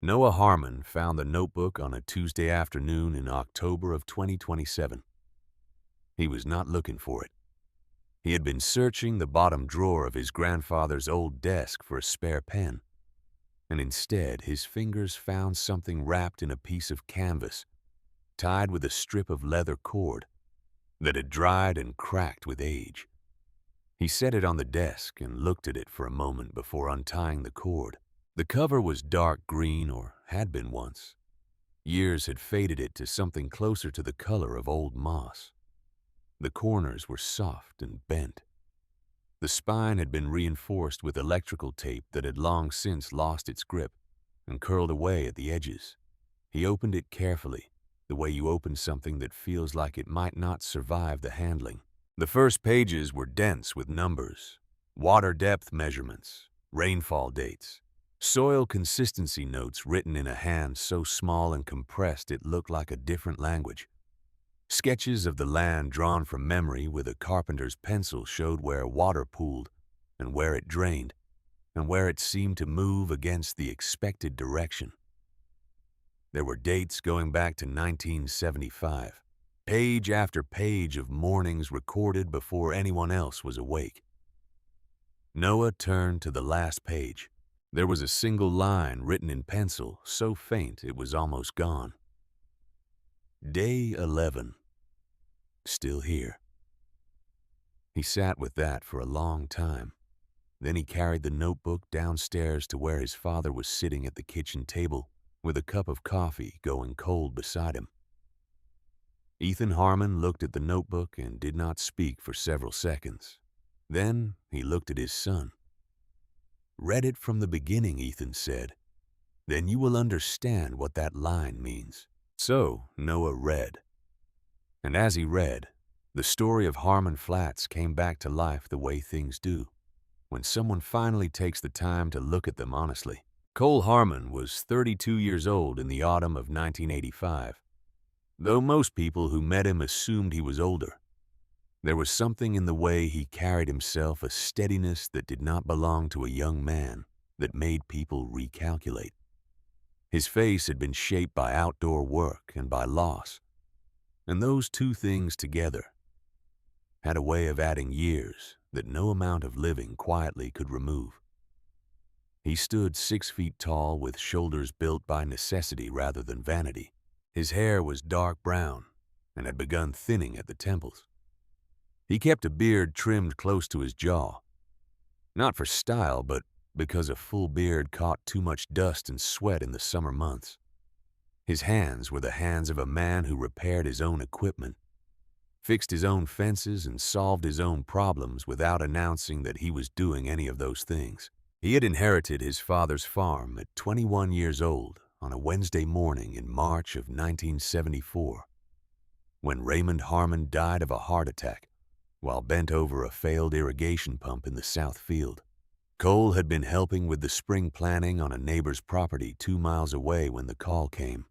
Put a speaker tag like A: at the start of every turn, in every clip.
A: Noah Harmon found the notebook on a Tuesday afternoon in October of 2027. He was not looking for it. He had been searching the bottom drawer of his grandfather's old desk for a spare pen, and instead his fingers found something wrapped in a piece of canvas, tied with a strip of leather cord that had dried and cracked with age. He set it on the desk and looked at it for a moment before untying the cord. The cover was dark green, or had been once. Years had faded it to something closer to the color of old moss. The corners were soft and bent. The spine had been reinforced with electrical tape that had long since lost its grip and curled away at the edges. He opened it carefully, the way you open something that feels like it might not survive the handling. The first pages were dense with numbers, water depth measurements, rainfall dates, soil consistency notes written in a hand so small and compressed it looked like a different language. Sketches of the land drawn from memory with a carpenter's pencil showed where water pooled and where it drained and where it seemed to move against the expected direction. There were dates going back to 1975, page after page of mornings recorded before anyone else was awake. Noah turned to the last page. There was a single line written in pencil, so faint it was almost gone. Day 11. Still here. He sat with that for a long time. Then he carried the notebook downstairs to where his father was sitting at the kitchen table with a cup of coffee going cold beside him. Ethan Harmon looked at the notebook and did not speak for several seconds. Then he looked at his son. "Read it from the beginning," Ethan said. "Then you will understand what that line means." So Noah read. And as he read, the story of Harmon Flats came back to life the way things do, when someone finally takes the time to look at them honestly. Cole Harmon was 32 years old in the autumn of 1985. Though most people who met him assumed he was older, there was something in the way he carried himself, a steadiness that did not belong to a young man, that made people recalculate. His face had been shaped by outdoor work and by loss, and those two things together had a way of adding years that no amount of living quietly could remove. He stood 6 feet tall with shoulders built by necessity rather than vanity. His hair was dark brown and had begun thinning at the temples. He kept a beard trimmed close to his jaw, not for style, but because a full beard caught too much dust and sweat in the summer months. His hands were the hands of a man who repaired his own equipment, fixed his own fences, and solved his own problems without announcing that he was doing any of those things. He had inherited his father's farm at 21 years old on a Wednesday morning in March of 1974, when Raymond Harmon died of a heart attack while bent over a failed irrigation pump in the south field. Cole had been helping with the spring planting on a neighbor's property 2 miles away when the call came.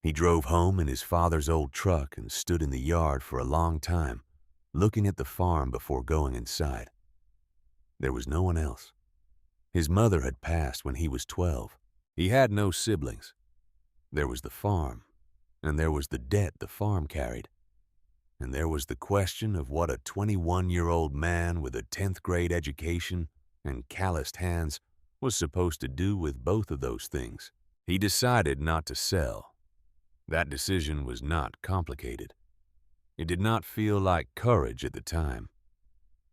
A: He drove home in his father's old truck and stood in the yard for a long time, looking at the farm before going inside. There was no one else. His mother had passed when he was 12. He had no siblings. There was the farm, and there was the debt the farm carried. And there was the question of what a 21-year-old man with a 10th grade education and calloused hands was supposed to do with both of those things. He decided not to sell. That decision was not complicated. It did not feel like courage at the time.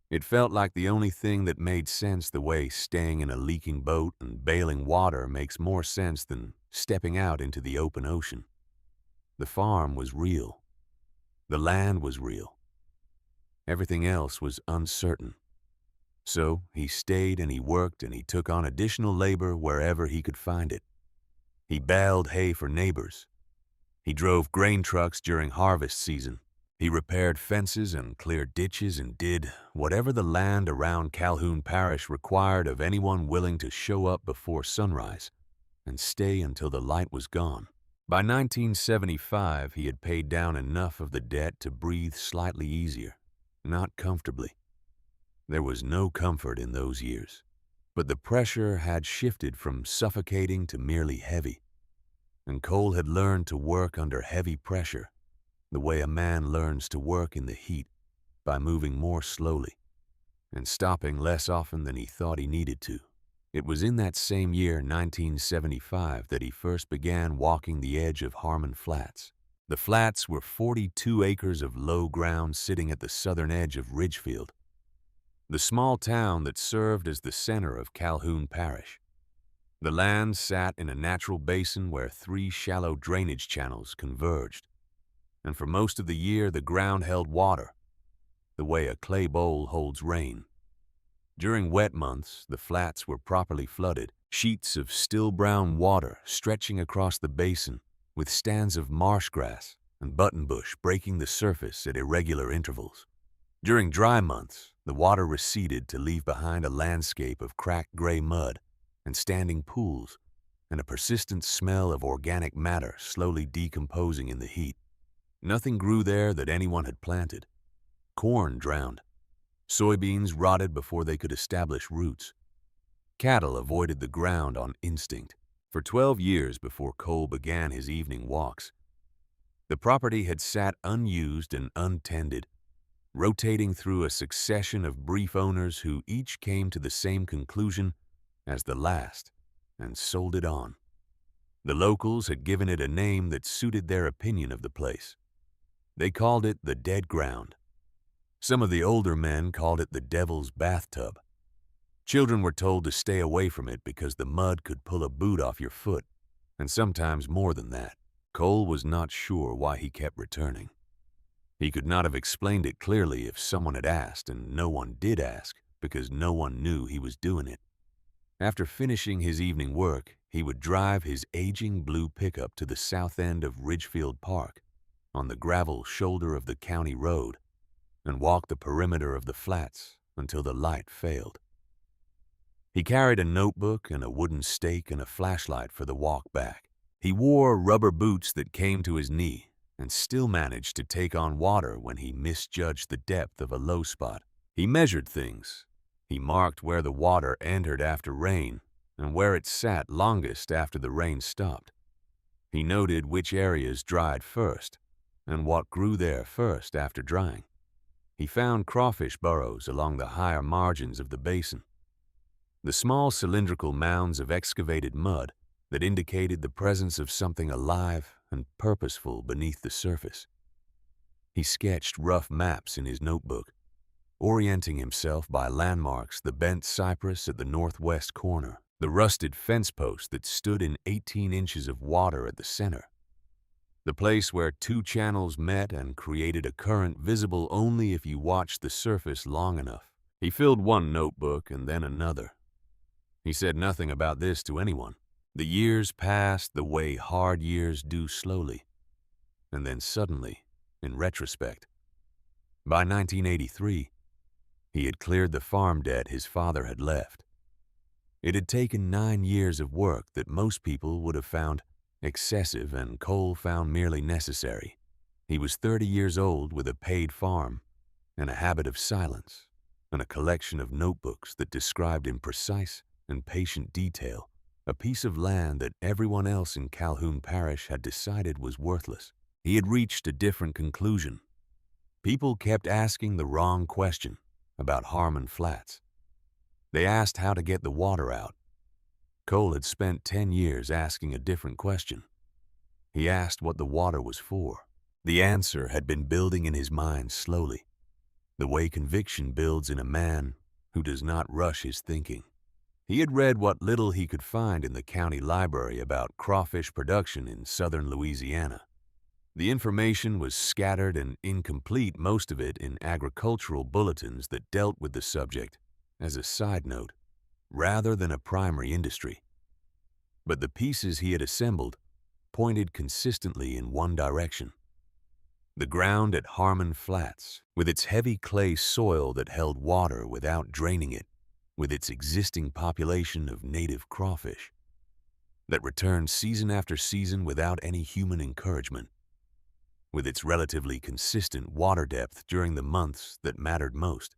A: It felt like the only thing that made sense, the way staying in a leaking boat and bailing water makes more sense than stepping out into the open ocean. The farm was real. The land was real. Everything else was uncertain. So he stayed and he worked and he took on additional labor wherever he could find it. He baled hay for neighbors. He drove grain trucks during harvest season. He repaired fences and cleared ditches and did whatever the land around Calhoun Parish required of anyone willing to show up before sunrise and stay until the light was gone. By 1975, he had paid down enough of the debt to breathe slightly easier, not comfortably. There was no comfort in those years, but the pressure had shifted from suffocating to merely heavy. and Cole had learned to work under heavy pressure, the way a man learns to work in the heat, by moving more slowly and stopping less often than he thought he needed to. It was in that same year, 1975, that he first began walking the edge of Harmon Flats. The flats were 42 acres of low ground sitting at the southern edge of Ridgefield, the small town that served as the center of Calhoun Parish. The land sat in a natural basin where 3 shallow drainage channels converged, and for most of the year the ground held water, the way a clay bowl holds rain. During wet months, the flats were properly flooded, sheets of still brown water stretching across the basin, with stands of marsh grass and buttonbush breaking the surface at irregular intervals. During dry months, the water receded to leave behind a landscape of cracked gray mud and standing pools, and a persistent smell of organic matter slowly decomposing in the heat. Nothing grew there that anyone had planted. Corn drowned. Soybeans rotted before they could establish roots. Cattle avoided the ground on instinct. For 12 years before Cole began his evening walks, the property had sat unused and untended, rotating through a succession of brief owners who each came to the same conclusion as the last and sold it on. The locals had given it a name that suited their opinion of the place. They called it the Dead Ground. Some of the older men called it the Devil's Bathtub. Children were told to stay away from it because the mud could pull a boot off your foot, and sometimes more than that. Cole was not sure why he kept returning. He could not have explained it clearly if someone had asked, and no one did ask because no one knew he was doing it. After finishing his evening work, he would drive his aging blue pickup to the south end of Ridgefield Park, on the gravel shoulder of the county road, and walk the perimeter of the flats until the light failed. He carried a notebook and a wooden stake and a flashlight for the walk back. He wore rubber boots that came to his knee and still managed to take on water when he misjudged the depth of a low spot. He measured things. He marked where the water entered after rain and where it sat longest after the rain stopped. He noted which areas dried first and what grew there first after drying. He found crawfish burrows along the higher margins of the basin, the small cylindrical mounds of excavated mud that indicated the presence of something alive and purposeful beneath the surface. He sketched rough maps in his notebook, orienting himself by landmarks: the bent cypress at the northwest corner, the rusted fence post that stood in 18 inches of water at the center, the place where 2 channels met and created a current visible only if you watched the surface long enough. He filled one notebook and then another. He said nothing about this to anyone. The years passed the way hard years do, slowly. And then suddenly, in retrospect, by 1983, he had cleared the farm debt his father had left. It had taken 9 years of work that most people would have found excessive, and Cole found merely necessary. He was 30 years old with a paid farm and a habit of silence and a collection of notebooks that described in precise and patient detail a piece of land that everyone else in Calhoun Parish had decided was worthless. He had reached a different conclusion. People kept asking the wrong question about Harmon Flats. They asked how to get the water out. Cole had spent 10 years asking a different question. He asked what the water was for. The answer had been building in his mind slowly, the way conviction builds in a man who does not rush his thinking. He had read what little he could find in the county library about crawfish production in southern Louisiana. The information was scattered and incomplete, most of it in agricultural bulletins that dealt with the subject as a side note, rather than a primary industry. But the pieces he had assembled pointed consistently in one direction. The ground at Harmon Flats, with its heavy clay soil that held water without draining it, with its existing population of native crawfish that returned season after season without any human encouragement, with its relatively consistent water depth during the months that mattered most,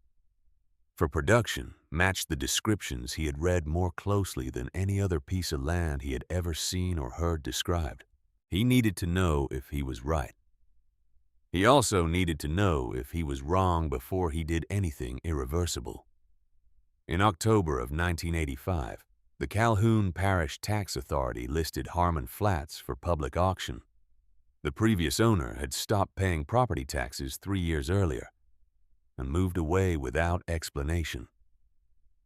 A: for production matched the descriptions he had read more closely than any other piece of land he had ever seen or heard described. He needed to know if he was right. He also needed to know if he was wrong before he did anything irreversible. In October of 1985, the Calhoun Parish Tax Authority listed Harmon Flats for public auction. The previous owner had stopped paying property taxes 3 years earlier and moved away without explanation.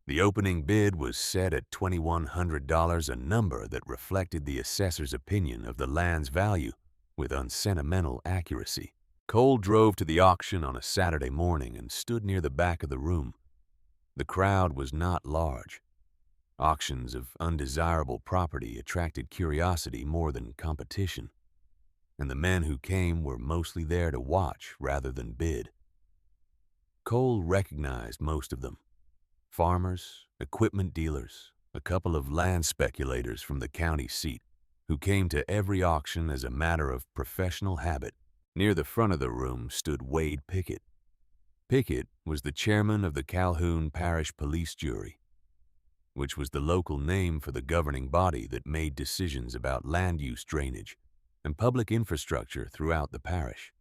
A: The opening bid was set at $2,100, a number that reflected the assessor's opinion of the land's value with unsentimental accuracy. Cole drove to the auction on a Saturday morning and stood near the back of the room. The crowd was not large. Auctions of undesirable property attracted curiosity more than competition, and the men who came were mostly there to watch rather than bid. Cole recognized most of them: farmers, equipment dealers, a couple of land speculators from the county seat who came to every auction as a matter of professional habit. Near the front of the room stood Wade Pickett. Pickett was the chairman of the Calhoun Parish Police Jury, which was the local name for the governing body that made decisions about land use, drainage, and public infrastructure throughout the parish.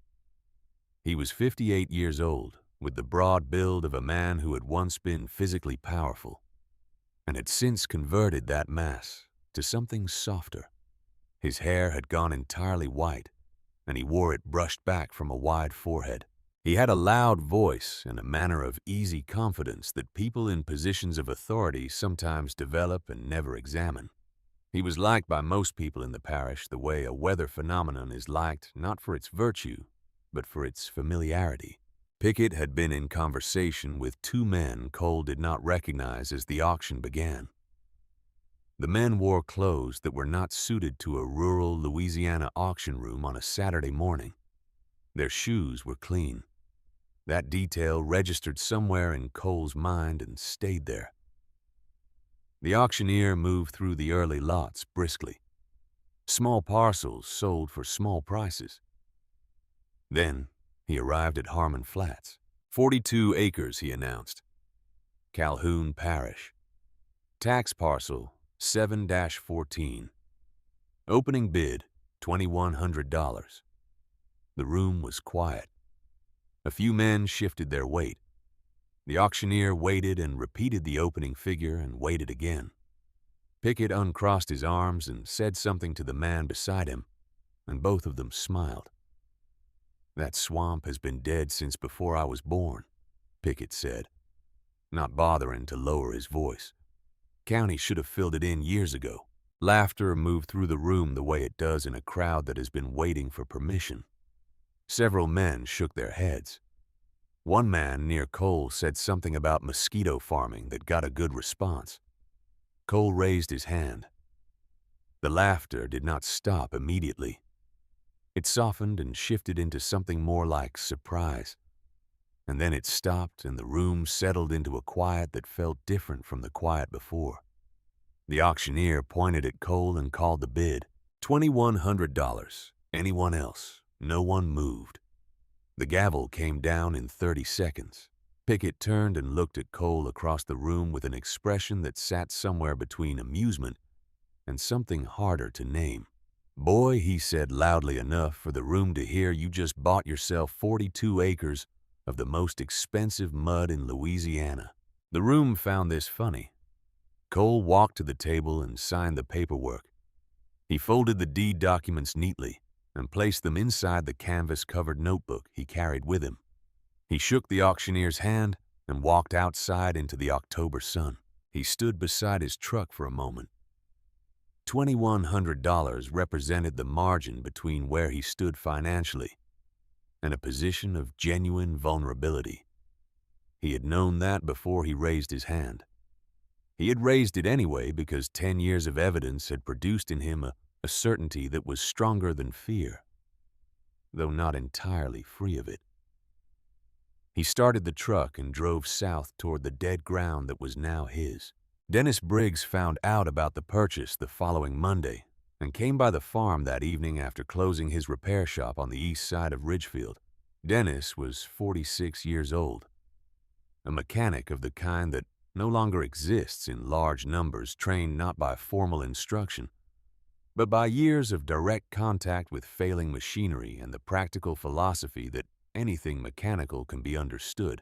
A: He was 58 years old, with the broad build of a man who had once been physically powerful and had since converted that mass to something softer. His hair had gone entirely white, and he wore it brushed back from a wide forehead. He had a loud voice and a manner of easy confidence that people in positions of authority sometimes develop and never examine. He was liked by most people in the parish the way a weather phenomenon is liked not for its virtue, but for its familiarity. Pickett had been in conversation with 2 men Cole did not recognize as the auction began. The men wore clothes that were not suited to a rural Louisiana auction room on a Saturday morning. Their shoes were clean. That detail registered somewhere in Cole's mind and stayed there. The auctioneer moved through the early lots briskly. Small parcels sold for small prices. Then he arrived at Harmon Flats. 42 acres, he announced. Calhoun Parish. Tax parcel 7-14. Opening bid $2,100. The room was quiet. A few men shifted their weight. The auctioneer waited and repeated the opening figure and waited again. Pickett uncrossed his arms and said something to the man beside him, and both of them smiled. "That swamp has been dead since before I was born," Pickett said, not bothering to lower his voice. "County should have filled it in years ago." Laughter moved through the room the way it does in a crowd that has been waiting for permission. Several men shook their heads. One man near Cole said something about mosquito farming that got a good response. Cole raised his hand. The laughter did not stop immediately. It softened and shifted into something more like surprise. And then it stopped and the room settled into a quiet that felt different from the quiet before. The auctioneer pointed at Cole and called the bid. $2,100. Anyone else? No one moved. The gavel came down in 30 seconds. Pickett turned and looked at Cole across the room with an expression that sat somewhere between amusement and something harder to name. "Boy," he said loudly enough for the room to hear, "you just bought yourself 42 acres of the most expensive mud in Louisiana." The room found this funny. Cole walked to the table and signed the paperwork. He folded the deed documents neatly and placed them inside the canvas-covered notebook he carried with him. He shook the auctioneer's hand and walked outside into the October sun. He stood beside his truck for a moment. $2,100 represented the margin between where he stood financially and a position of genuine vulnerability. He had known that before he raised his hand. He had raised it anyway because 10 years of evidence had produced in him a certainty that was stronger than fear, though not entirely free of it. He started the truck and drove south toward the dead ground that was now his. Dennis Briggs found out about the purchase the following Monday and came by the farm that evening after closing his repair shop on the east side of Ridgefield. Dennis was 46 years old, a mechanic of the kind that no longer exists in large numbers, trained not by formal instruction, but by years of direct contact with failing machinery and the practical philosophy that anything mechanical can be understood,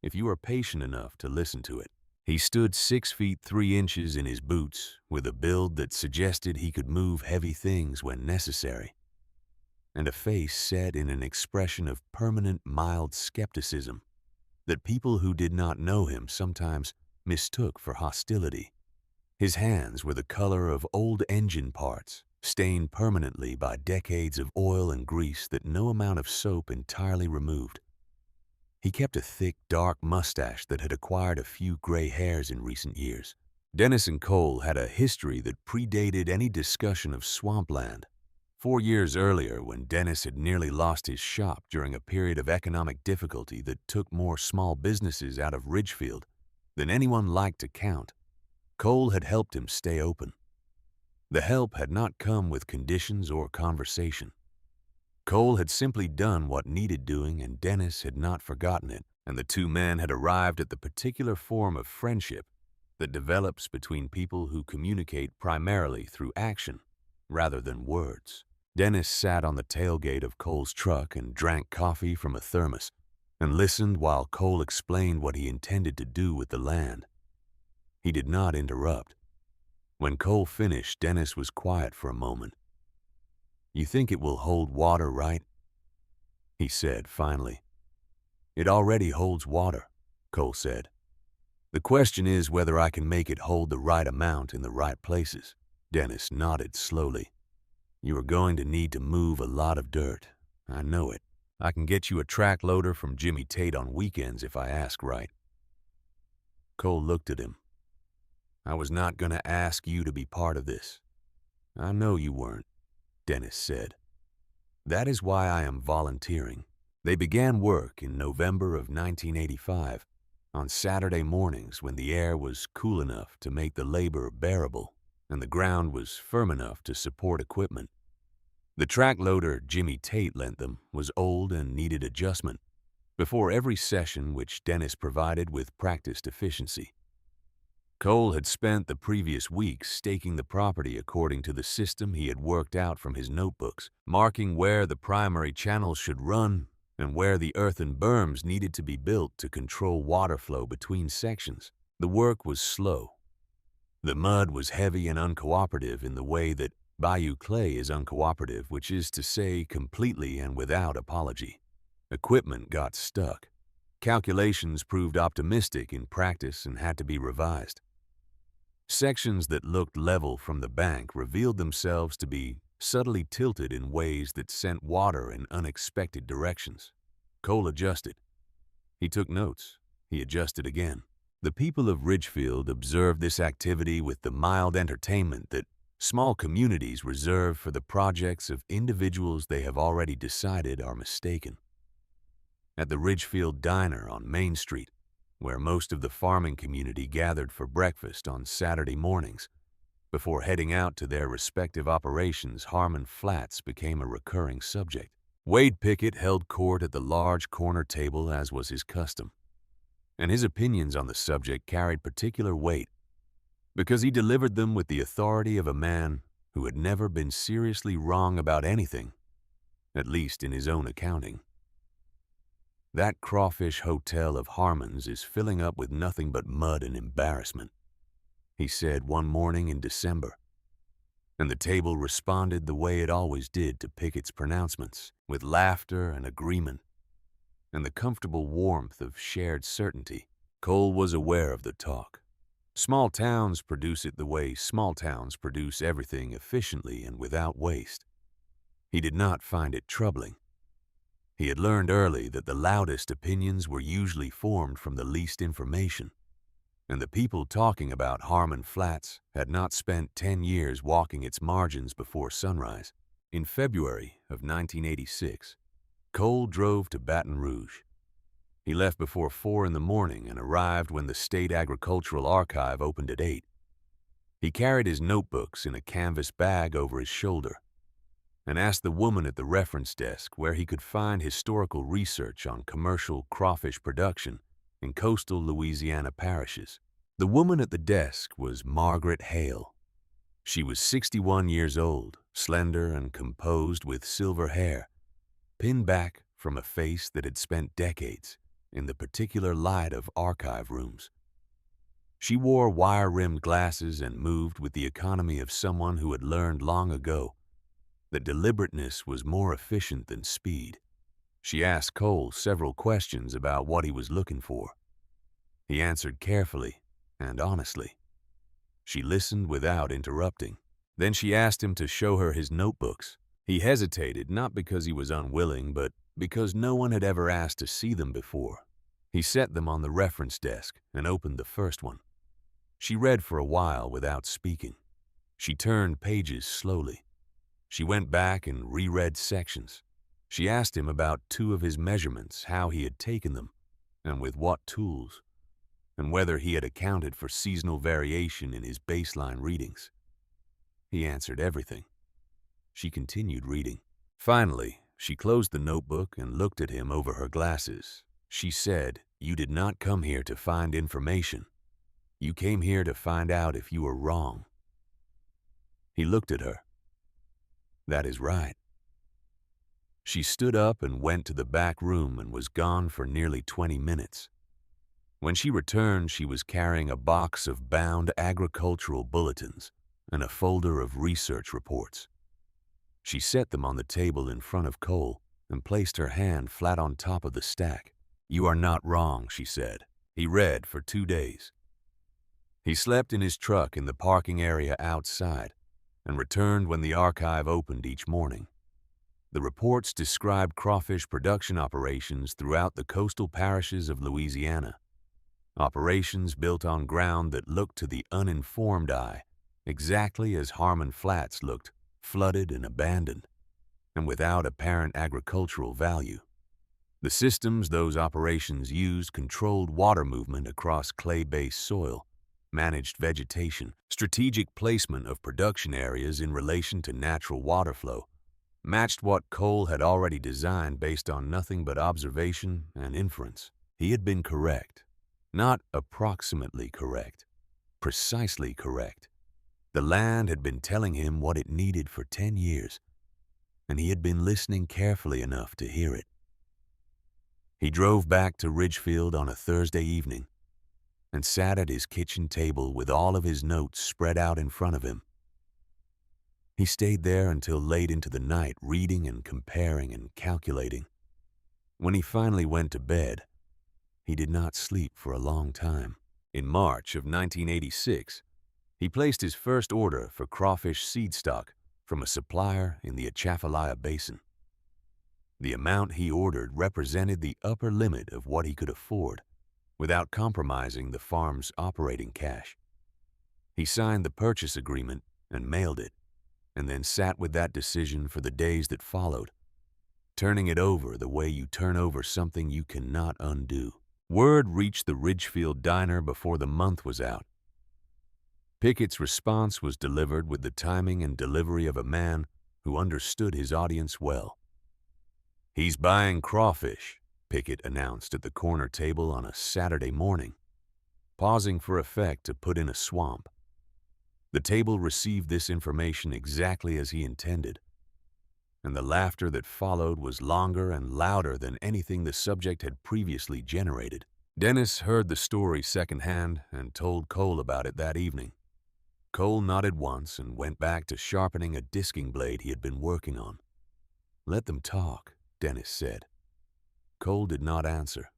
A: if you are patient enough to listen to it. He stood 6 feet 3 inches in his boots, with a build that suggested he could move heavy things when necessary, and a face set in an expression of permanent mild skepticism that people who did not know him sometimes mistook for hostility. His hands were the color of old engine parts, stained permanently by decades of oil and grease that no amount of soap entirely removed. He kept a thick, dark mustache that had acquired a few gray hairs in recent years. Dennis and Cole had a history that predated any discussion of swampland. 4 years earlier, when Dennis had nearly lost his shop during a period of economic difficulty that took more small businesses out of Ridgefield than anyone liked to count, Cole had helped him stay open. The help had not come with conditions or conversation. Cole had simply done what needed doing, and Dennis had not forgotten it, and the two men had arrived at the particular form of friendship that develops between people who communicate primarily through action rather than words. Dennis sat on the tailgate of Cole's truck and drank coffee from a thermos and listened while Cole explained what he intended to do with the land. He did not interrupt. When Cole finished, Dennis was quiet for a moment. "You think it will hold water, right?" he said finally. "It already holds water," Cole said. "The question is whether I can make it hold the right amount in the right places." Dennis nodded slowly. "You are going to need to move a lot of dirt. I know it. I can get you a track loader from Jimmy Tate on weekends if I ask right." Cole looked at him. "I was not going to ask you to be part of this." "I know you weren't," Dennis said. "That is why I am volunteering." They began work in November of 1985, on Saturday mornings when the air was cool enough to make the labor bearable and the ground was firm enough to support equipment. The track loader Jimmy Tate lent them was old and needed adjustment before every session, which Dennis provided with practiced efficiency. Cole had spent the previous weeks staking the property according to the system he had worked out from his notebooks, marking where the primary channels should run and where the earthen berms needed to be built to control water flow between sections. The work was slow. The mud was heavy and uncooperative in the way that bayou clay is uncooperative, which is to say completely and without apology. Equipment got stuck. Calculations proved optimistic in practice and had to be revised. Sections that looked level from the bank revealed themselves to be subtly tilted in ways that sent water in unexpected directions. Cole adjusted. He took notes. He adjusted again. The people of Ridgefield observed this activity with the mild entertainment that small communities reserve for the projects of individuals they have already decided are mistaken. At the Ridgefield Diner on Main Street, where most of the farming community gathered for breakfast on Saturday mornings, before heading out to their respective operations, Harmon Flats became a recurring subject. Wade Pickett held court at the large corner table as was his custom, and his opinions on the subject carried particular weight because he delivered them with the authority of a man who had never been seriously wrong about anything, at least in his own accounting. "That crawfish hotel of Harmon's is filling up with nothing but mud and embarrassment," he said one morning in December, and the table responded the way it always did to Pickett's pronouncements, with laughter and agreement, and the comfortable warmth of shared certainty. Cole was aware of the talk. Small towns produce it the way small towns produce everything efficiently and without waste. He did not find it troubling. He had learned early that the loudest opinions were usually formed from the least information, and the people talking about Harmon Flats had not spent 10 years walking its margins before sunrise. In February of 1986, Cole drove to Baton Rouge. He left before 4 in the morning and arrived when the State Agricultural Archive opened at 8. He carried his notebooks in a canvas bag over his shoulder and asked the woman at the reference desk where he could find historical research on commercial crawfish production in coastal Louisiana parishes. The woman at the desk was Margaret Hale. She was 61 years old, slender and composed with silver hair, pinned back from a face that had spent decades in the particular light of archive rooms. She wore wire-rimmed glasses and moved with the economy of someone who had learned long ago that deliberateness was more efficient than speed. She asked Cole several questions about what he was looking for. He answered carefully and honestly. She listened without interrupting. Then she asked him to show her his notebooks. He hesitated, not because he was unwilling, but because no one had ever asked to see them before. He set them on the reference desk and opened the first one. She read for a while without speaking. She turned pages slowly. She went back and reread sections. She asked him about 2 of his measurements, how he had taken them, and with what tools, and whether he had accounted for seasonal variation in his baseline readings. He answered everything. She continued reading. Finally, she closed the notebook and looked at him over her glasses. She said, "You did not come here to find information. You came here to find out if you were wrong." He looked at her. "That is right." She stood up and went to the back room and was gone for nearly 20 minutes. When she returned, she was carrying a box of bound agricultural bulletins and a folder of research reports. She set them on the table in front of Cole and placed her hand flat on top of the stack. "You are not wrong," she said. He read for 2 days. He slept in his truck in the parking area outside and returned when the archive opened each morning. The reports described crawfish production operations throughout the coastal parishes of Louisiana. Operations built on ground that looked to the uninformed eye exactly as Harmon Flats looked, flooded and abandoned, and without apparent agricultural value. The systems those operations used controlled water movement across clay-based soil, managed vegetation, strategic placement of production areas in relation to natural water flow, matched what Cole had already designed based on nothing but observation and inference. He had been correct. Not approximately correct, precisely correct. The land had been telling him what it needed for 10 years, and he had been listening carefully enough to hear it. He drove back to Ridgefield on a Thursday evening and sat at his kitchen table with all of his notes spread out in front of him. He stayed there until late into the night, reading and comparing and calculating. When he finally went to bed, he did not sleep for a long time. In March of 1986, he placed his first order for crawfish seed stock from a supplier in the Atchafalaya Basin. The amount he ordered represented the upper limit of what he could afford without compromising the farm's operating cash. He signed the purchase agreement and mailed it, and then sat with that decision for the days that followed, turning it over the way you turn over something you cannot undo. Word reached the Ridgefield diner before the month was out. Pickett's response was delivered with the timing and delivery of a man who understood his audience well. "He's buying crawfish," Pickett announced at the corner table on a Saturday morning, pausing for effect to put in a swamp. The table received this information exactly as he intended, and the laughter that followed was longer and louder than anything the subject had previously generated. Dennis heard the story secondhand and told Cole about it that evening. Cole nodded once and went back to sharpening a disking blade he had been working on. "Let them talk," Dennis said. Cole did not answer.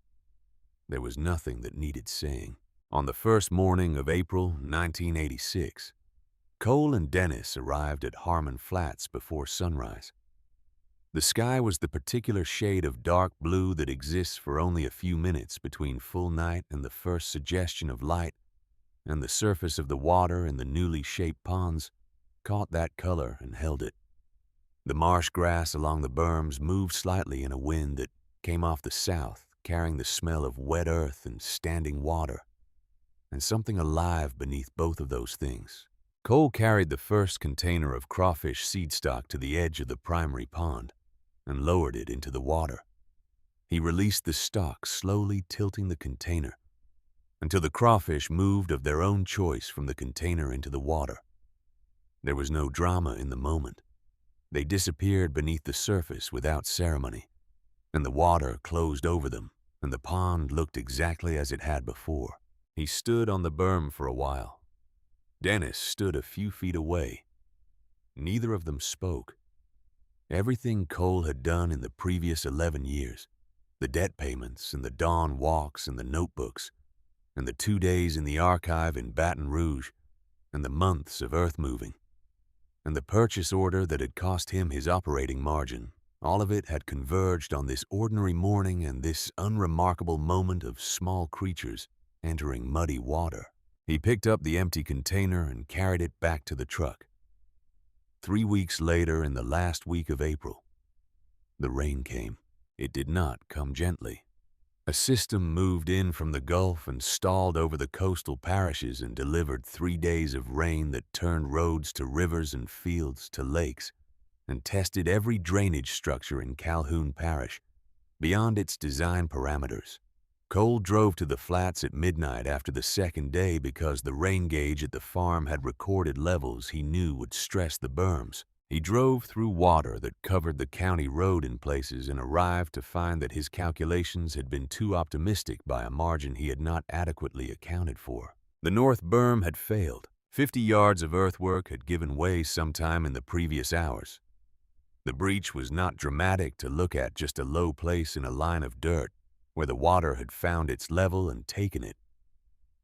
A: There was nothing that needed saying. On the first morning of April 1986, Cole and Dennis arrived at Harmon Flats before sunrise. The sky was the particular shade of dark blue that exists for only a few minutes between full night and the first suggestion of light, and the surface of the water in the newly shaped ponds caught that color and held it. The marsh grass along the berms moved slightly in a wind that came off the south, carrying the smell of wet earth and standing water, and something alive beneath both of those things. Cole carried the first container of crawfish seed stock to the edge of the primary pond and lowered it into the water. He released the stock, slowly tilting the container until the crawfish moved of their own choice from the container into the water. There was no drama in the moment. They disappeared beneath the surface without ceremony, and the water closed over them, and the pond looked exactly as it had before. He stood on the berm for a while. Dennis stood a few feet away. Neither of them spoke. Everything Cole had done in the previous 11 years, the debt payments and the dawn walks and the notebooks, and the 2 days in the archive in Baton Rouge, and the months of earth moving, and the purchase order that had cost him his operating margin, all of it had converged on this ordinary morning and this unremarkable moment of small creatures entering muddy water. He picked up the empty container and carried it back to the truck. 3 weeks later, in the last week of April, the rain came. It did not come gently. A system moved in from the Gulf and stalled over the coastal parishes and delivered 3 days of rain that turned roads to rivers and fields to lakes and tested every drainage structure in Calhoun Parish beyond its design parameters. Cole drove to the flats at midnight after the second day because the rain gauge at the farm had recorded levels he knew would stress the berms. He drove through water that covered the county road in places and arrived to find that his calculations had been too optimistic by a margin he had not adequately accounted for. The north berm had failed. 50 yards of earthwork had given way sometime in the previous hours. The breach was not dramatic to look at, just a low place in a line of dirt where the water had found its level and taken it.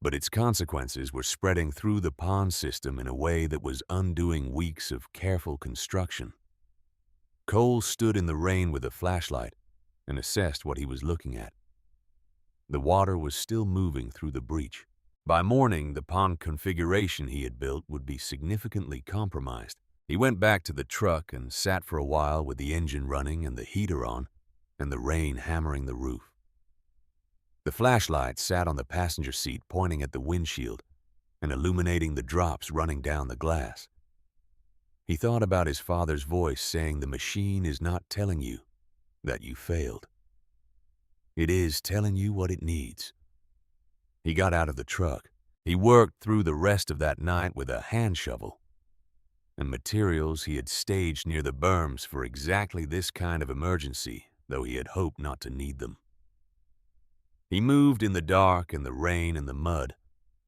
A: But its consequences were spreading through the pond system in a way that was undoing weeks of careful construction. Cole stood in the rain with a flashlight and assessed what he was looking at. The water was still moving through the breach. By morning, the pond configuration he had built would be significantly compromised. He went back to the truck and sat for a while with the engine running and the heater on and the rain hammering the roof. The flashlight sat on the passenger seat pointing at the windshield and illuminating the drops running down the glass. He thought about his father's voice saying the machine is not telling you that you failed. It is telling you what it needs. He got out of the truck. He worked through the rest of that night with a hand shovel and materials he had staged near the berms for exactly this kind of emergency, though he had hoped not to need them. He moved in the dark and the rain and the mud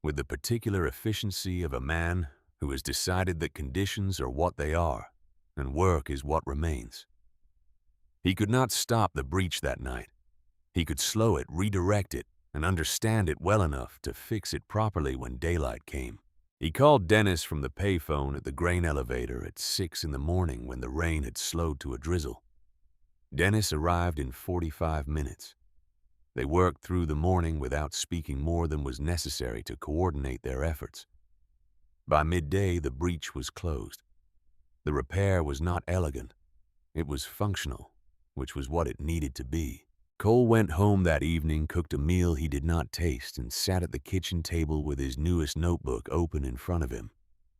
A: with the particular efficiency of a man who has decided that conditions are what they are and work is what remains. He could not stop the breach that night. He could slow it, redirect it, and understand it well enough to fix it properly when daylight came. He called Dennis from the payphone at the grain elevator at 6 in the morning when the rain had slowed to a drizzle. Dennis arrived in 45 minutes. They worked through the morning without speaking more than was necessary to coordinate their efforts. By midday, the breach was closed. The repair was not elegant. It was functional, which was what it needed to be. Cole went home that evening, cooked a meal he did not taste, and sat at the kitchen table with his newest notebook open in front of him.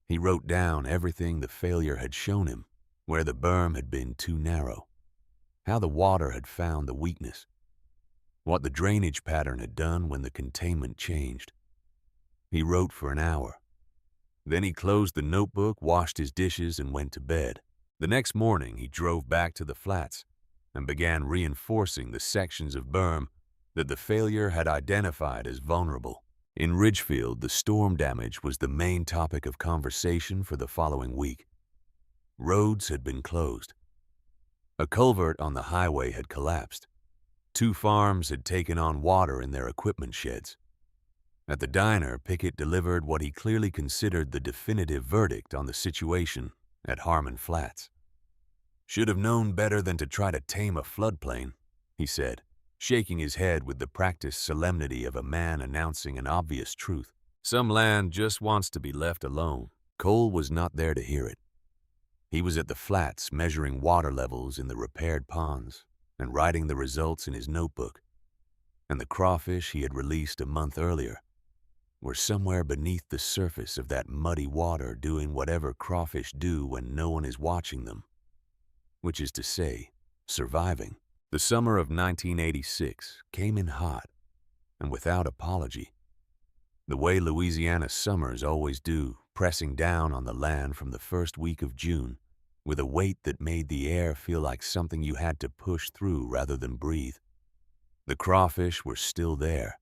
A: He wrote down everything the failure had shown him, where the berm had been too narrow, how the water had found the weakness, what the drainage pattern had done when the containment changed. He wrote for an hour. Then he closed the notebook, washed his dishes, and went to bed. The next morning, he drove back to the flats and began reinforcing the sections of berm that the failure had identified as vulnerable. In Ridgefield, the storm damage was the main topic of conversation for the following week. Roads had been closed. A culvert on the highway had collapsed. 2 farms had taken on water in their equipment sheds. At the diner, Pickett delivered what he clearly considered the definitive verdict on the situation at Harmon Flats. "Should have known better than to try to tame a floodplain," he said, shaking his head with the practiced solemnity of a man announcing an obvious truth. "Some land just wants to be left alone." Cole was not there to hear it. He was at the flats measuring water levels in the repaired ponds and writing the results in his notebook, and the crawfish he had released a month earlier were somewhere beneath the surface of that muddy water doing whatever crawfish do when no one is watching them, which is to say, surviving. The summer of 1986 came in hot and without apology, the way Louisiana summers always do pressing down on the land from the first week of June, with a weight that made the air feel like something you had to push through rather than breathe. The crawfish were still there.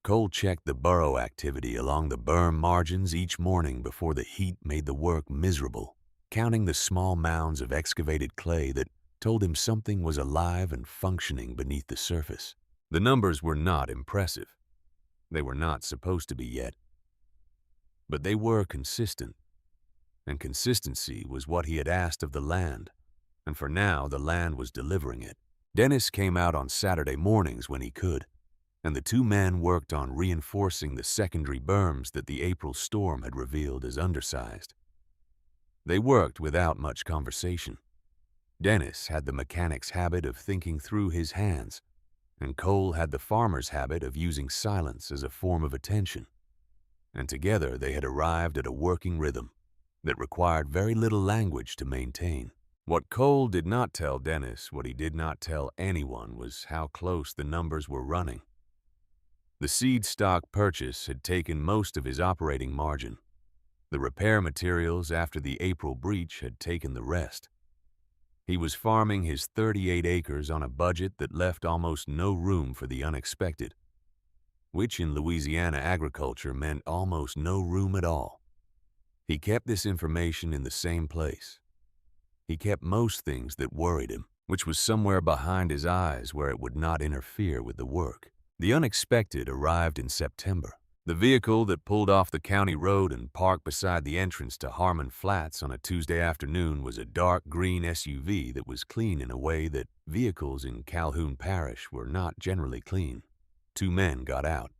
A: Cole checked the burrow activity along the berm margins each morning before the heat made the work miserable, counting the small mounds of excavated clay that told him something was alive and functioning beneath the surface. The numbers were not impressive. They were not supposed to be yet. But they were consistent, and consistency was what he had asked of the land, and for now the land was delivering it. Dennis came out on Saturday mornings when he could, and the two men worked on reinforcing the secondary berms that the April storm had revealed as undersized. They worked without much conversation. Dennis had the mechanic's habit of thinking through his hands, and Cole had the farmer's habit of using silence as a form of attention. And together they had arrived at a working rhythm that required very little language to maintain. What Cole did not tell Dennis, what he did not tell anyone, was how close the numbers were running. The seed stock purchase had taken most of his operating margin. The repair materials after the April breach had taken the rest. He was farming his 38 acres on a budget that left almost no room for the unexpected, which in Louisiana agriculture meant almost no room at all. He kept this information in the same place. He kept most things that worried him, which was somewhere behind his eyes where it would not interfere with the work. The unexpected arrived in September. The vehicle that pulled off the county road and parked beside the entrance to Harmon Flats on a Tuesday afternoon was a dark green SUV that was clean in a way that vehicles in Calhoun Parish were not generally clean. Two men got out.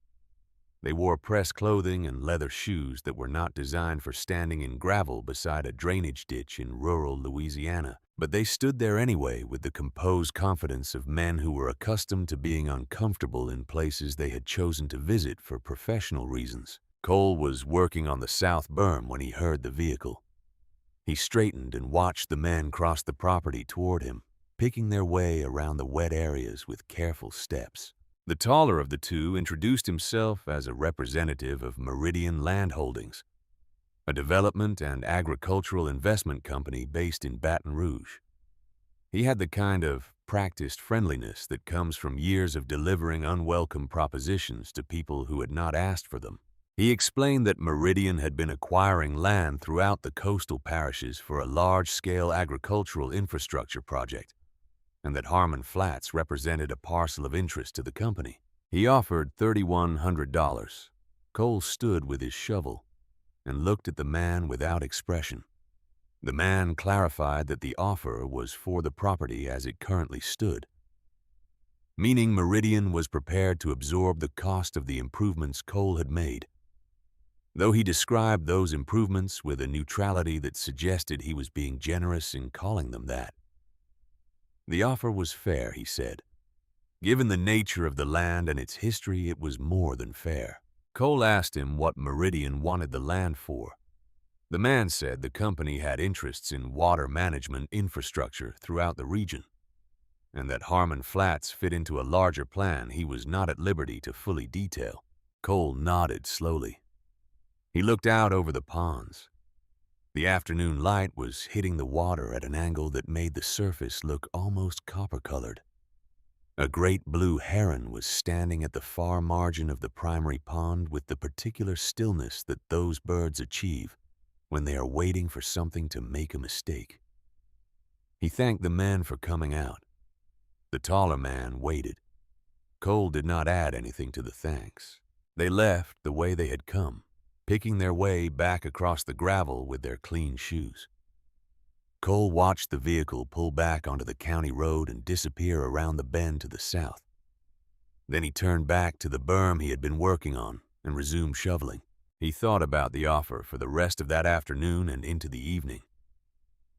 A: They wore pressed clothing and leather shoes that were not designed for standing in gravel beside a drainage ditch in rural Louisiana, but they stood there anyway with the composed confidence of men who were accustomed to being uncomfortable in places they had chosen to visit for professional reasons. Cole was working on the south berm when he heard the vehicle. He straightened and watched the men cross the property toward him, picking their way around the wet areas with careful steps. The taller of the two introduced himself as a representative of Meridian Land Holdings, a development and agricultural investment company based in Baton Rouge. He had the kind of practiced friendliness that comes from years of delivering unwelcome propositions to people who had not asked for them. He explained that Meridian had been acquiring land throughout the coastal parishes for a large-scale agricultural infrastructure project, and that Harmon Flats represented a parcel of interest to the company. He offered $3,100. Cole stood with his shovel and looked at the man without expression. The man clarified that the offer was for the property as it currently stood, meaning Meridian was prepared to absorb the cost of the improvements Cole had made, though he described those improvements with a neutrality that suggested he was being generous in calling them that. The offer was fair, he said. Given the nature of the land and its history, it was more than fair. Cole asked him what Meridian wanted the land for. The man said the company had interests in water management infrastructure throughout the region, and that Harmon Flats fit into a larger plan he was not at liberty to fully detail. Cole nodded slowly. He looked out over the ponds. The afternoon light was hitting the water at an angle that made the surface look almost copper-colored. A great blue heron was standing at the far margin of the primary pond with the particular stillness that those birds achieve when they are waiting for something to make a mistake. He thanked the men for coming out. The taller man waited. Cole did not add anything to the thanks. They left the way they had come, picking their way back across the gravel with their clean shoes. Cole watched the vehicle pull back onto the county road and disappear around the bend to the south. Then he turned back to the berm he had been working on and resumed shoveling. He thought about the offer for the rest of that afternoon and into the evening.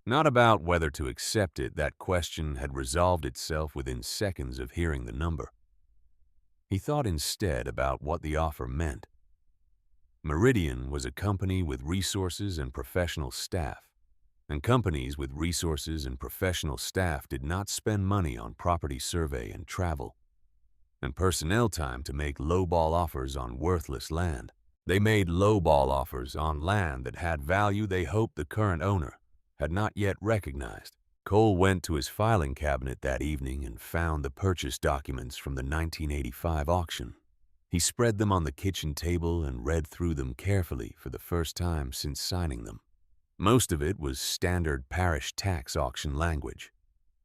A: Not about whether to accept it, that question had resolved itself within seconds of hearing the number. He thought instead about what the offer meant. Meridian was a company with resources and professional staff, and companies with resources and professional staff did not spend money on property survey and travel, and personnel time to make lowball offers on worthless land. They made lowball offers on land that had value they hoped the current owner had not yet recognized. Cole went to his filing cabinet that evening and found the purchase documents from the 1985 auction. He spread them on the kitchen table and read through them carefully for the first time since signing them. Most of it was standard parish tax auction language,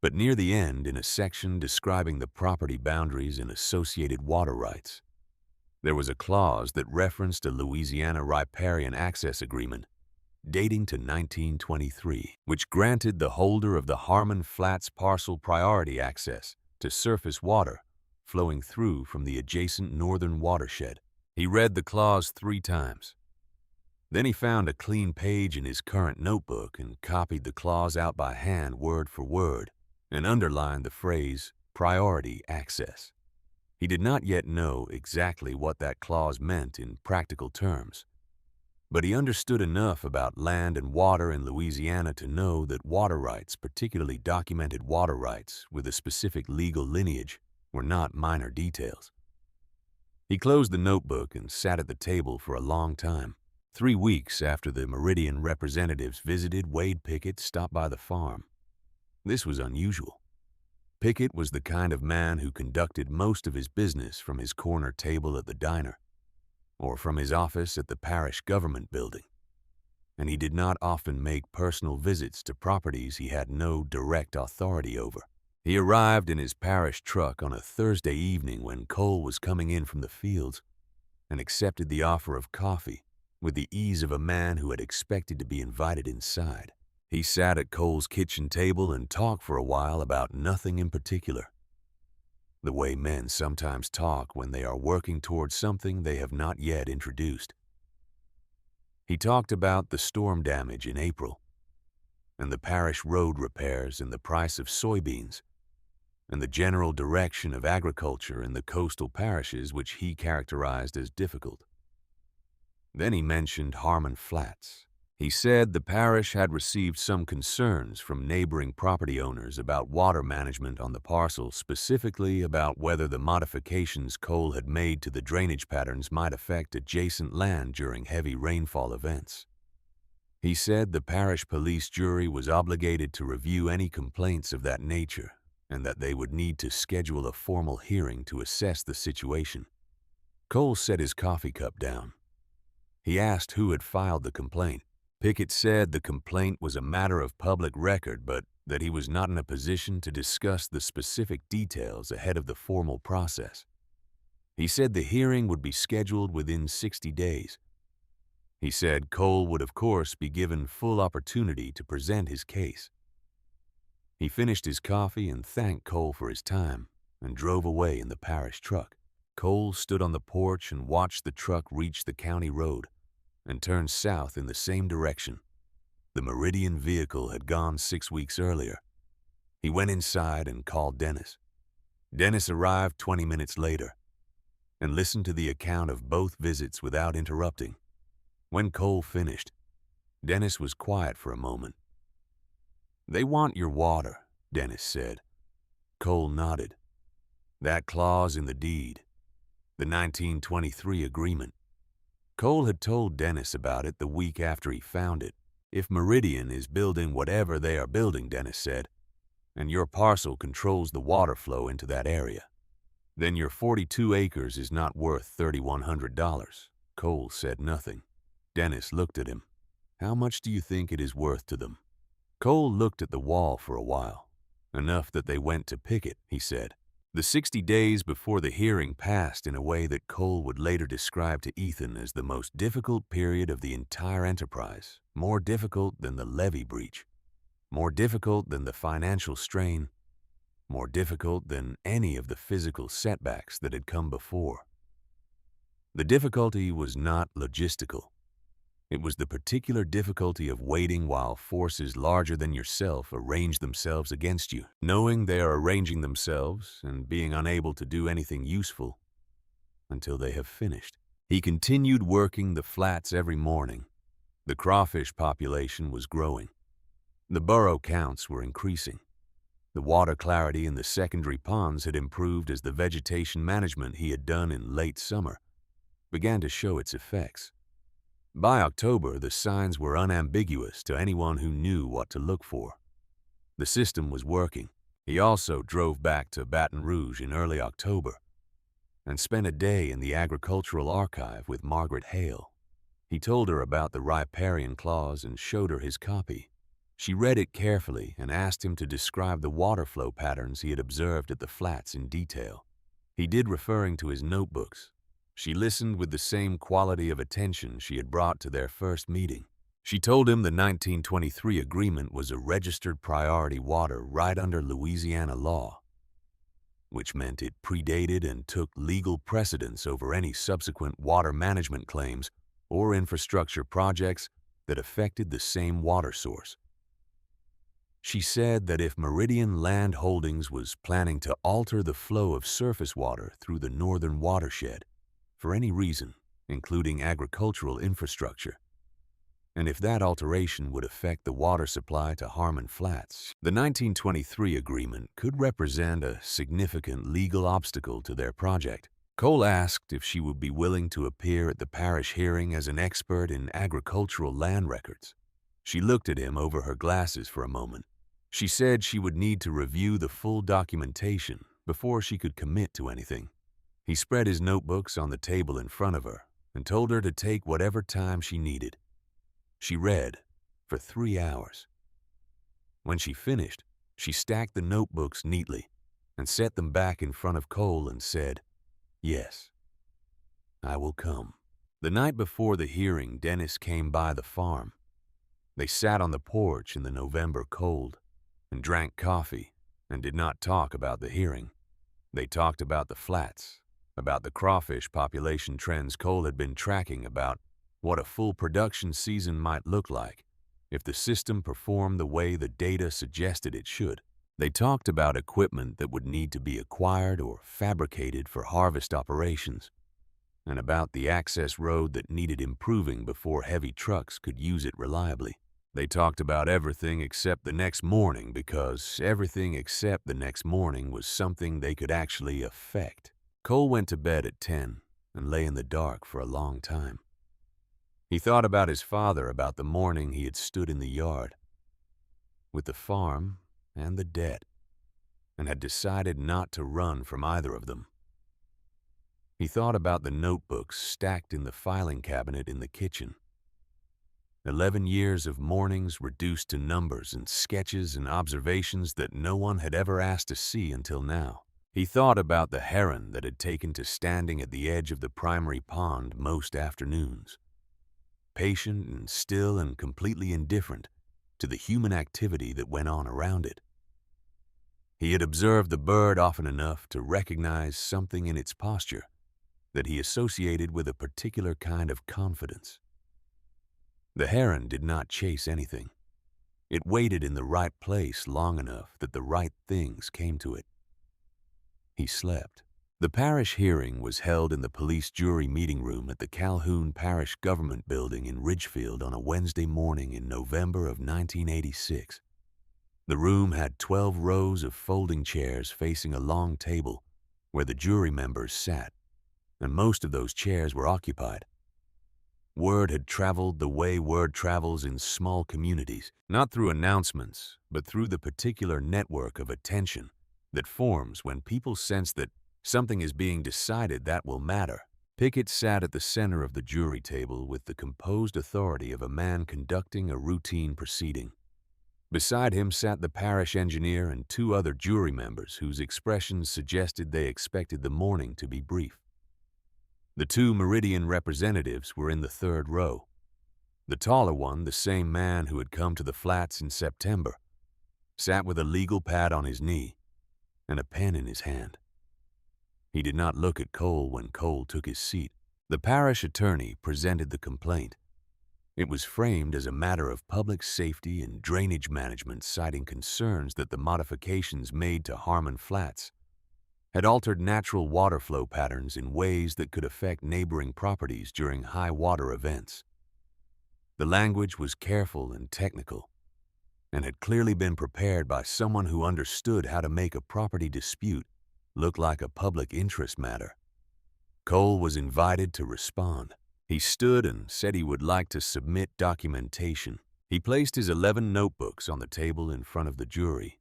A: but near the end, in a section describing the property boundaries and associated water rights, there was a clause that referenced a Louisiana riparian access agreement dating to 1923, which granted the holder of the Harmon Flats parcel priority access to surface water flowing through from the adjacent northern watershed. He read the clause 3 times. Then he found a clean page in his current notebook and copied the clause out by hand word for word and underlined the phrase priority access. He did not yet know exactly what that clause meant in practical terms, but he understood enough about land and water in Louisiana to know that water rights, particularly documented water rights with a specific legal lineage, were not minor details. He closed the notebook and sat at the table for a long time. 3 weeks after the Meridian representatives visited, Wade Pickett stopped by the farm. This was unusual. Pickett was the kind of man who conducted most of his business from his corner table at the diner, or from his office at the parish government building, and he did not often make personal visits to properties he had no direct authority over. He arrived in his parish truck on a Thursday evening when Cole was coming in from the fields and accepted the offer of coffee with the ease of a man who had expected to be invited inside. He sat at Cole's kitchen table and talked for a while about nothing in particular, the way men sometimes talk when they are working towards something they have not yet introduced. He talked about the storm damage in April, and the parish road repairs and the price of soybeans, and the general direction of agriculture in the coastal parishes which he characterized as difficult. Then he mentioned Harmon Flats. He said the parish had received some concerns from neighboring property owners about water management on the parcel, specifically about whether the modifications Cole had made to the drainage patterns might affect adjacent land during heavy rainfall events. He said the parish police jury was obligated to review any complaints of that nature and that they would need to schedule a formal hearing to assess the situation. Cole set his coffee cup down. He asked who had filed the complaint. Pickett said the complaint was a matter of public record, but that he was not in a position to discuss the specific details ahead of the formal process. He said the hearing would be scheduled within 60 days. He said Cole would, of course, be given full opportunity to present his case. He finished his coffee and thanked Cole for his time and drove away in the parish truck. Cole stood on the porch and watched the truck reach the county road and turn south in the same direction. The Meridian vehicle had gone 6 weeks earlier. He went inside and called Dennis. Dennis arrived 20 minutes later and listened to the account of both visits without interrupting. When Cole finished, Dennis was quiet for a moment. "They want your water," Dennis said. Cole nodded. "That clause in the deed, the 1923 agreement." Cole had told Dennis about it the week after he found it. "If Meridian is building whatever they are building," Dennis said, "and your parcel controls the water flow into that area, then your 42 acres is not worth $3,100. Cole said nothing. Dennis looked at him. "How much do you think it is worth to them?" Cole looked at the wall for a while. "Enough that they went to Pickett," he said. The 60 days before the hearing passed in a way that Cole would later describe to Ethan as the most difficult period of the entire enterprise, more difficult than the levee breach, more difficult than the financial strain, more difficult than any of the physical setbacks that had come before. The difficulty was not logistical. It was the particular difficulty of waiting while forces larger than yourself arrange themselves against you, knowing they are arranging themselves and being unable to do anything useful until they have finished. He continued working the flats every morning. The crawfish population was growing. The burrow counts were increasing. The water clarity in the secondary ponds had improved as the vegetation management he had done in late summer began to show its effects. By October, the signs were unambiguous to anyone who knew what to look for. The system was working. He also drove back to Baton Rouge in early October and spent a day in the agricultural archive with Margaret Hale. He told her about the riparian clause and showed her his copy. She read it carefully and asked him to describe the water flow patterns he had observed at the flats in detail. He did, referring to his notebooks. She listened with the same quality of attention she had brought to their first meeting. She told him the 1923 agreement was a registered priority water right under Louisiana law, which meant it predated and took legal precedence over any subsequent water management claims or infrastructure projects that affected the same water source. She said that if Meridian Land Holdings was planning to alter the flow of surface water through the northern watershed, for any reason, including agricultural infrastructure, and if that alteration would affect the water supply to Harmon Flats, the 1923 agreement could represent a significant legal obstacle to their project. Cole asked if she would be willing to appear at the parish hearing as an expert in agricultural land records. She looked at him over her glasses for a moment. She said she would need to review the full documentation before she could commit to anything. He spread his notebooks on the table in front of her and told her to take whatever time she needed. She read for 3 hours. When she finished, she stacked the notebooks neatly and set them back in front of Cole and said, "Yes, I will come." The night before the hearing, Dennis came by the farm. They sat on the porch in the November cold and drank coffee and did not talk about the hearing. They talked about the flats, about the crawfish population trends Cole had been tracking, about what a full production season might look like if the system performed the way the data suggested it should. They talked about equipment that would need to be acquired or fabricated for harvest operations, and about the access road that needed improving before heavy trucks could use it reliably. They talked about everything except the next morning, because everything except the next morning was something they could actually affect. Cole went to bed at 10 and lay in the dark for a long time. He thought about his father, about the morning he had stood in the yard with the farm and the debt, and had decided not to run from either of them. He thought about the notebooks stacked in the filing cabinet in the kitchen. 11 years of mornings reduced to numbers and sketches and observations that no one had ever asked to see until now. He thought about the heron that had taken to standing at the edge of the primary pond most afternoons, patient and still and completely indifferent to the human activity that went on around it. He had observed the bird often enough to recognize something in its posture that he associated with a particular kind of confidence. The heron did not chase anything. It waited in the right place long enough that the right things came to it. He slept. The parish hearing was held in the police jury meeting room at the Calhoun Parish Government Building in Ridgefield on a Wednesday morning in November of 1986. The room had 12 rows of folding chairs facing a long table where the jury members sat, and most of those chairs were occupied. Word had traveled the way word travels in small communities, not through announcements, but through the particular network of attention that forms when people sense that something is being decided that will matter. Pickett sat at the center of the jury table with the composed authority of a man conducting a routine proceeding. Beside him sat the parish engineer and 2 other jury members whose expressions suggested they expected the morning to be brief. The 2 Meridian representatives were in the 3rd row. The taller one, the same man who had come to the flats in September, sat with a legal pad on his knee and a pen in his hand. He did not look at Cole when Cole took his seat. The parish attorney presented the complaint. It was framed as a matter of public safety and drainage management, citing concerns that the modifications made to Harmon Flats had altered natural water flow patterns in ways that could affect neighboring properties during high water events. The language was careful and technical, and had clearly been prepared by someone who understood how to make a property dispute look like a public interest matter. Cole was invited to respond. He stood and said he would like to submit documentation. He placed his 11 notebooks on the table in front of the jury.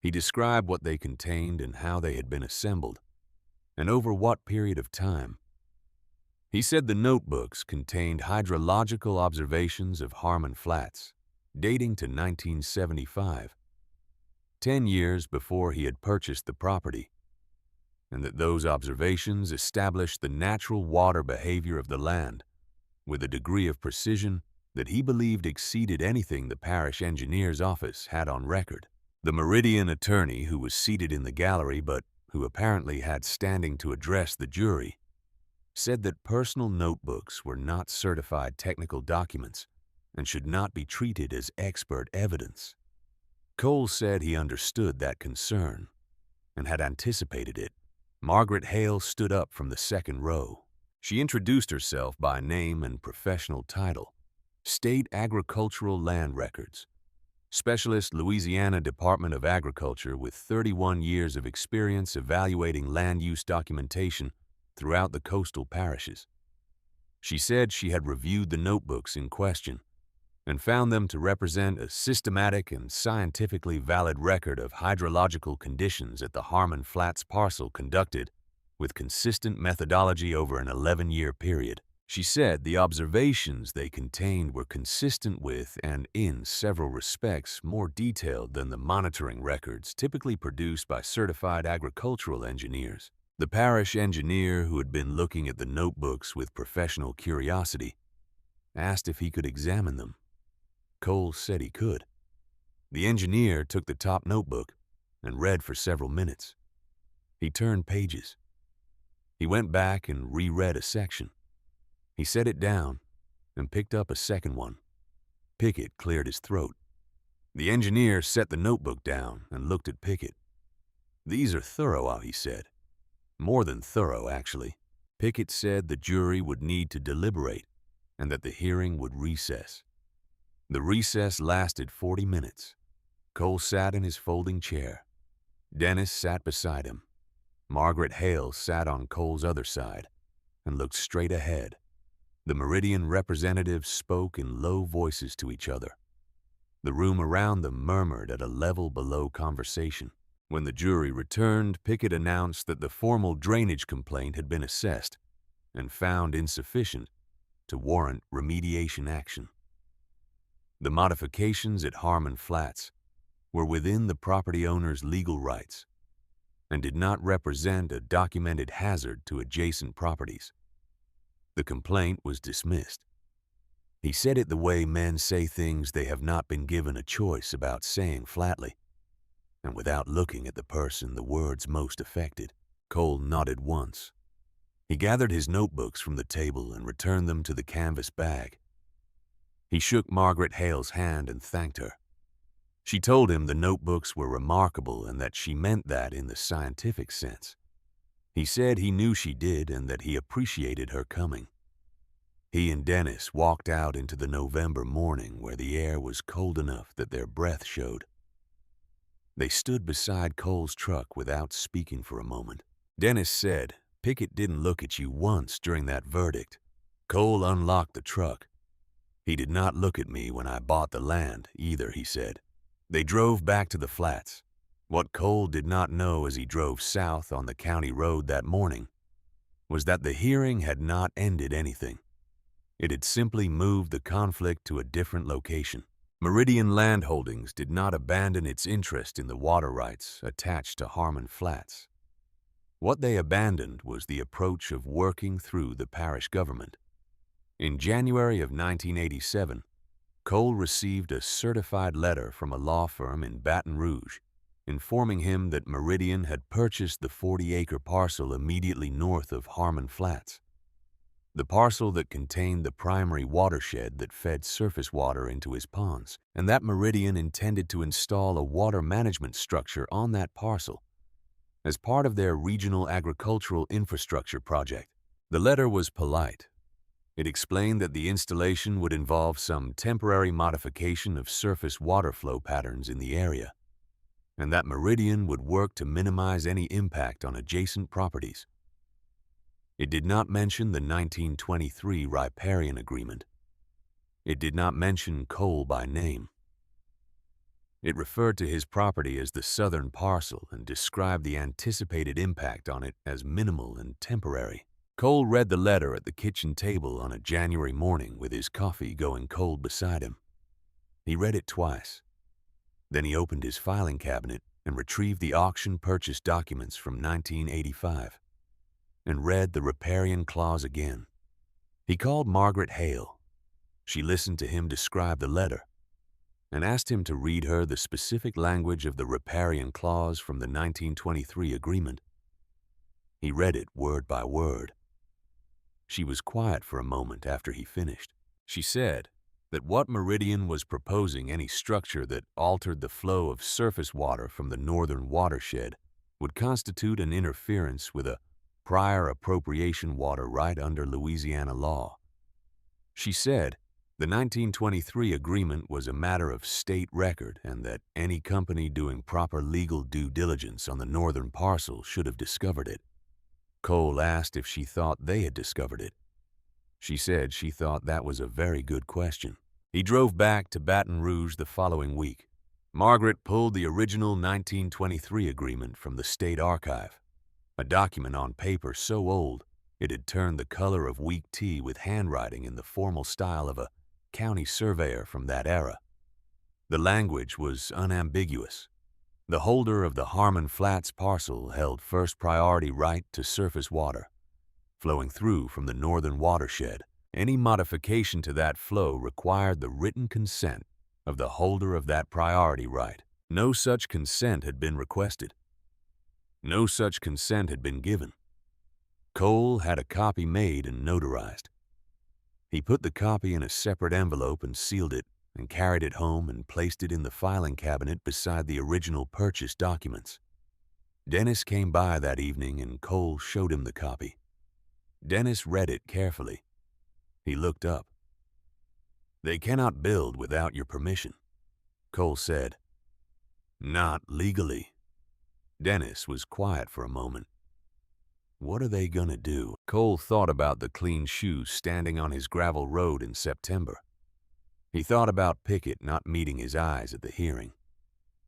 A: He described what they contained and how they had been assembled, and over what period of time. He said the notebooks contained hydrological observations of Harmon Flats, dating to 1975, 10 years before he had purchased the property, and that those observations established the natural water behavior of the land with a degree of precision that he believed exceeded anything the parish engineer's office had on record. The Meridian attorney, who was seated in the gallery but who apparently had standing to address the jury, said that personal notebooks were not certified technical documents and should not be treated as expert evidence. Cole said he understood that concern and had anticipated it. Margaret Hale stood up from the second row. She introduced herself by name and professional title: State Agricultural Land Records, Specialist, Louisiana Department of Agriculture, with 31 years of experience evaluating land use documentation throughout the coastal parishes. She said she had reviewed the notebooks in question and found them to represent a systematic and scientifically valid record of hydrological conditions at the Harmon Flats parcel conducted with consistent methodology over an 11-year period. She said the observations they contained were consistent with and, in several respects, more detailed than the monitoring records typically produced by certified agricultural engineers. The parish engineer, who had been looking at the notebooks with professional curiosity, asked if he could examine them. Cole said he could. The engineer took the top notebook and read for several minutes. He turned pages. He went back and reread a section. He set it down and picked up a second one. Pickett cleared his throat. The engineer set the notebook down and looked at Pickett. "These are thorough," he said. "More than thorough, actually." Pickett said the jury would need to deliberate and that the hearing would recess. The recess lasted 40 minutes. Cole sat in his folding chair. Dennis sat beside him. Margaret Hale sat on Cole's other side and looked straight ahead. The Meridian representatives spoke in low voices to each other. The room around them murmured at a level below conversation. When the jury returned, Pickett announced that the formal drainage complaint had been assessed and found insufficient to warrant remediation action. The modifications at Harmon Flats were within the property owner's legal rights and did not represent a documented hazard to adjacent properties. The complaint was dismissed. He said it the way men say things they have not been given a choice about saying flatly, and without looking at the person the words most affected. Cole nodded once. He gathered his notebooks from the table and returned them to the canvas bag. He shook Margaret Hale's hand and thanked her. She told him the notebooks were remarkable and that she meant that in the scientific sense. He said he knew she did and that he appreciated her coming. He and Dennis walked out into the November morning where the air was cold enough that their breath showed. They stood beside Cole's truck without speaking for a moment. Dennis said, "Pickett didn't look at you once during that verdict." Cole unlocked the truck. "He did not look at me when I bought the land either," he said. They drove back to the flats. What Cole did not know as he drove south on the county road that morning was that the hearing had not ended anything. It had simply moved the conflict to a different location. Meridian Land Holdings did not abandon its interest in the water rights attached to Harmon Flats. What they abandoned was the approach of working through the parish government. In January of 1987, Cole received a certified letter from a law firm in Baton Rouge informing him that Meridian had purchased the 40-acre parcel immediately north of Harmon Flats, the parcel that contained the primary watershed that fed surface water into his ponds, and that Meridian intended to install a water management structure on that parcel as part of their regional agricultural infrastructure project. The letter was polite. It explained that the installation would involve some temporary modification of surface water flow patterns in the area, and that Meridian would work to minimize any impact on adjacent properties. It did not mention the 1923 riparian agreement. It did not mention Cole by name. It referred to his property as the southern parcel and described the anticipated impact on it as minimal and temporary. Cole read the letter at the kitchen table on a January morning with his coffee going cold beside him. He read it twice. Then he opened his filing cabinet and retrieved the auction purchase documents from 1985 and read the riparian clause again. He called Margaret Hale. She listened to him describe the letter and asked him to read her the specific language of the riparian clause from the 1923 agreement. He read it word by word. She was quiet for a moment after he finished. She said that what Meridian was proposing, any structure that altered the flow of surface water from the northern watershed, would constitute an interference with a prior appropriation water right under Louisiana law. She said the 1923 agreement was a matter of state record and that any company doing proper legal due diligence on the northern parcel should have discovered it. Cole asked if she thought they had discovered it. She said she thought that was a very good question. He drove back to Baton Rouge the following week. Margaret pulled the original 1923 agreement from the state archive, a document on paper so old it had turned the color of weak tea with handwriting in the formal style of a county surveyor from that era. The language was unambiguous. The holder of the Harmon Flats parcel held first priority right to surface water, flowing through from the northern watershed. Any modification to that flow required the written consent of the holder of that priority right. No such consent had been requested. No such consent had been given. Cole had a copy made and notarized. He put the copy in a separate envelope and sealed it and carried it home and placed it in the filing cabinet beside the original purchase documents. Dennis came by that evening and Cole showed him the copy. Dennis read it carefully. He looked up. "They cannot build without your permission," Cole said. "Not legally." Dennis was quiet for a moment. What are they gonna do? Cole thought about the clean shoes standing on his gravel road in September. He thought about Pickett not meeting his eyes at the hearing.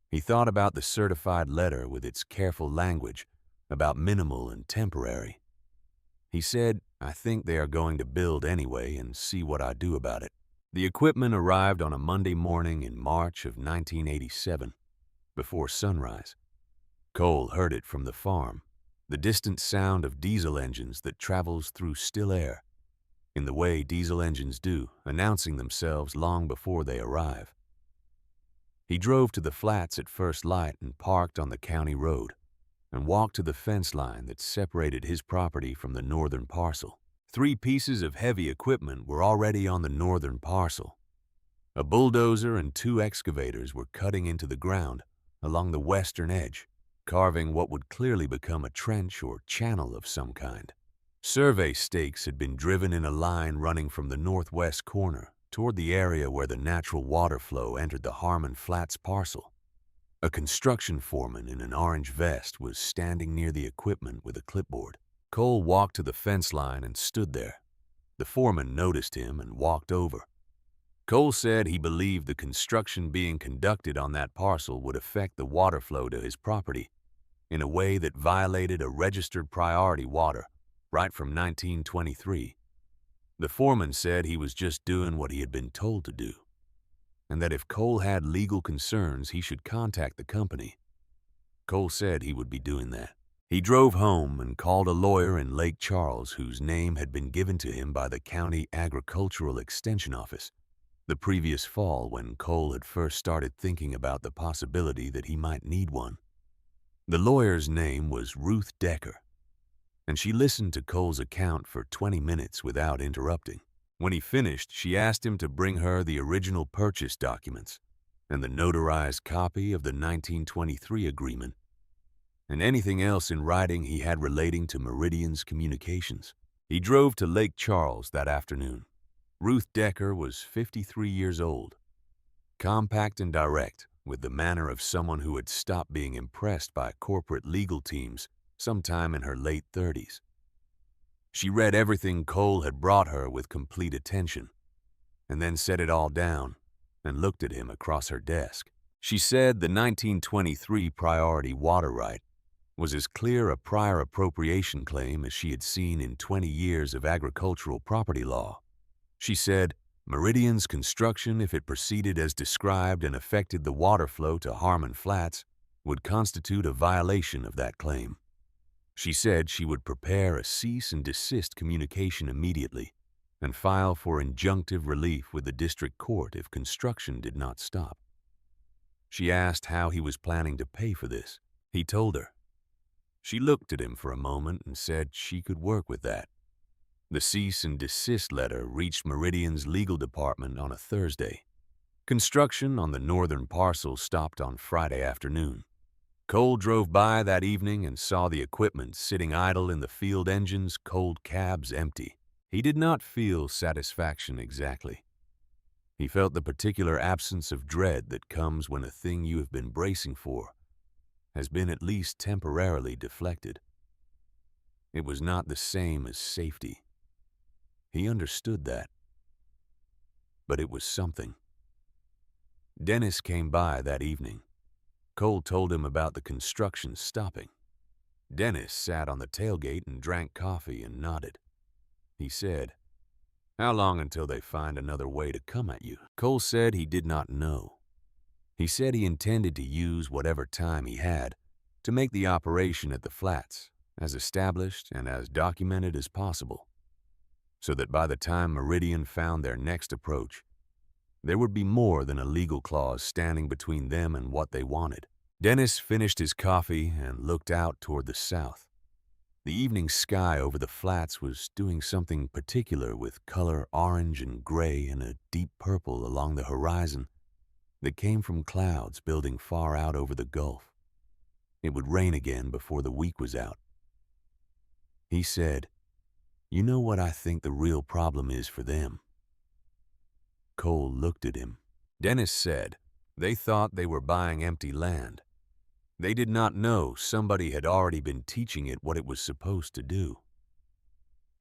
A: He thought about the certified letter with its careful language about minimal and temporary. He said, "I think they are going to build anyway and see what I do about it." The equipment arrived on a Monday morning in March of 1987, before sunrise. Cole heard it from the farm, the distant sound of diesel engines that travels through still air, in the way diesel engines do, announcing themselves long before they arrive. He drove to the flats at first light and parked on the county road, and walked to the fence line that separated his property from the northern parcel. 3 pieces of heavy equipment were already on the northern parcel. A bulldozer and 2 excavators were cutting into the ground along the western edge, carving what would clearly become a trench or channel of some kind. Survey stakes had been driven in a line running from the northwest corner toward the area where the natural water flow entered the Harmon Flats parcel. A construction foreman in an orange vest was standing near the equipment with a clipboard. Cole walked to the fence line and stood there. The foreman noticed him and walked over. Cole said he believed the construction being conducted on that parcel would affect the water flow to his property in a way that violated a registered priority water right from 1923. The foreman said he was just doing what he had been told to do, and that if Cole had legal concerns, he should contact the company. Cole said he would be doing that. He drove home and called a lawyer in Lake Charles whose name had been given to him by the County Agricultural Extension Office the previous fall when Cole had first started thinking about the possibility that he might need one. The lawyer's name was Ruth Decker, and she listened to Cole's account for 20 minutes without interrupting. When he finished, she asked him to bring her the original purchase documents and the notarized copy of the 1923 agreement and anything else in writing he had relating to Meridian's communications. He drove to Lake Charles that afternoon. Ruth Decker was 53 years old, compact and direct, with the manner of someone who had stopped being impressed by corporate legal teams sometime in her late 30s. She read everything Cole had brought her with complete attention, and then set it all down and looked at him across her desk. She said the 1923 priority water right was as clear a prior appropriation claim as she had seen in 20 years of agricultural property law. She said, Meridian's construction, if it proceeded as described and affected the water flow to Harmon Flats, would constitute a violation of that claim. She said she would prepare a cease and desist communication immediately and file for injunctive relief with the district court if construction did not stop. She asked how he was planning to pay for this. He told her. She looked at him for a moment and said she could work with that. The cease and desist letter reached Meridian's legal department on a Thursday. Construction on the northern parcel stopped on Friday afternoon. Cole drove by that evening and saw the equipment sitting idle in the field engines, cold cabs empty. He did not feel satisfaction exactly. He felt the particular absence of dread that comes when a thing you have been bracing for has been at least temporarily deflected. It was not the same as safety. He understood that. But it was something. Dennis came by that evening. Cole told him about the construction stopping. Dennis sat on the tailgate and drank coffee and nodded. He said, "How long until they find another way to come at you?" Cole said he did not know. He said he intended to use whatever time he had to make the operation at the flats as established and as documented as possible, so that by the time Meridian found their next approach, there would be more than a legal clause standing between them and what they wanted. Dennis finished his coffee and looked out toward the south. The evening sky over the flats was doing something particular with color orange and gray and a deep purple along the horizon that came from clouds building far out over the Gulf. It would rain again before the week was out. He said, "You know what I think the real problem is for them?" Cole looked at him. Dennis said they thought they were buying empty land. They did not know somebody had already been teaching it what it was supposed to do.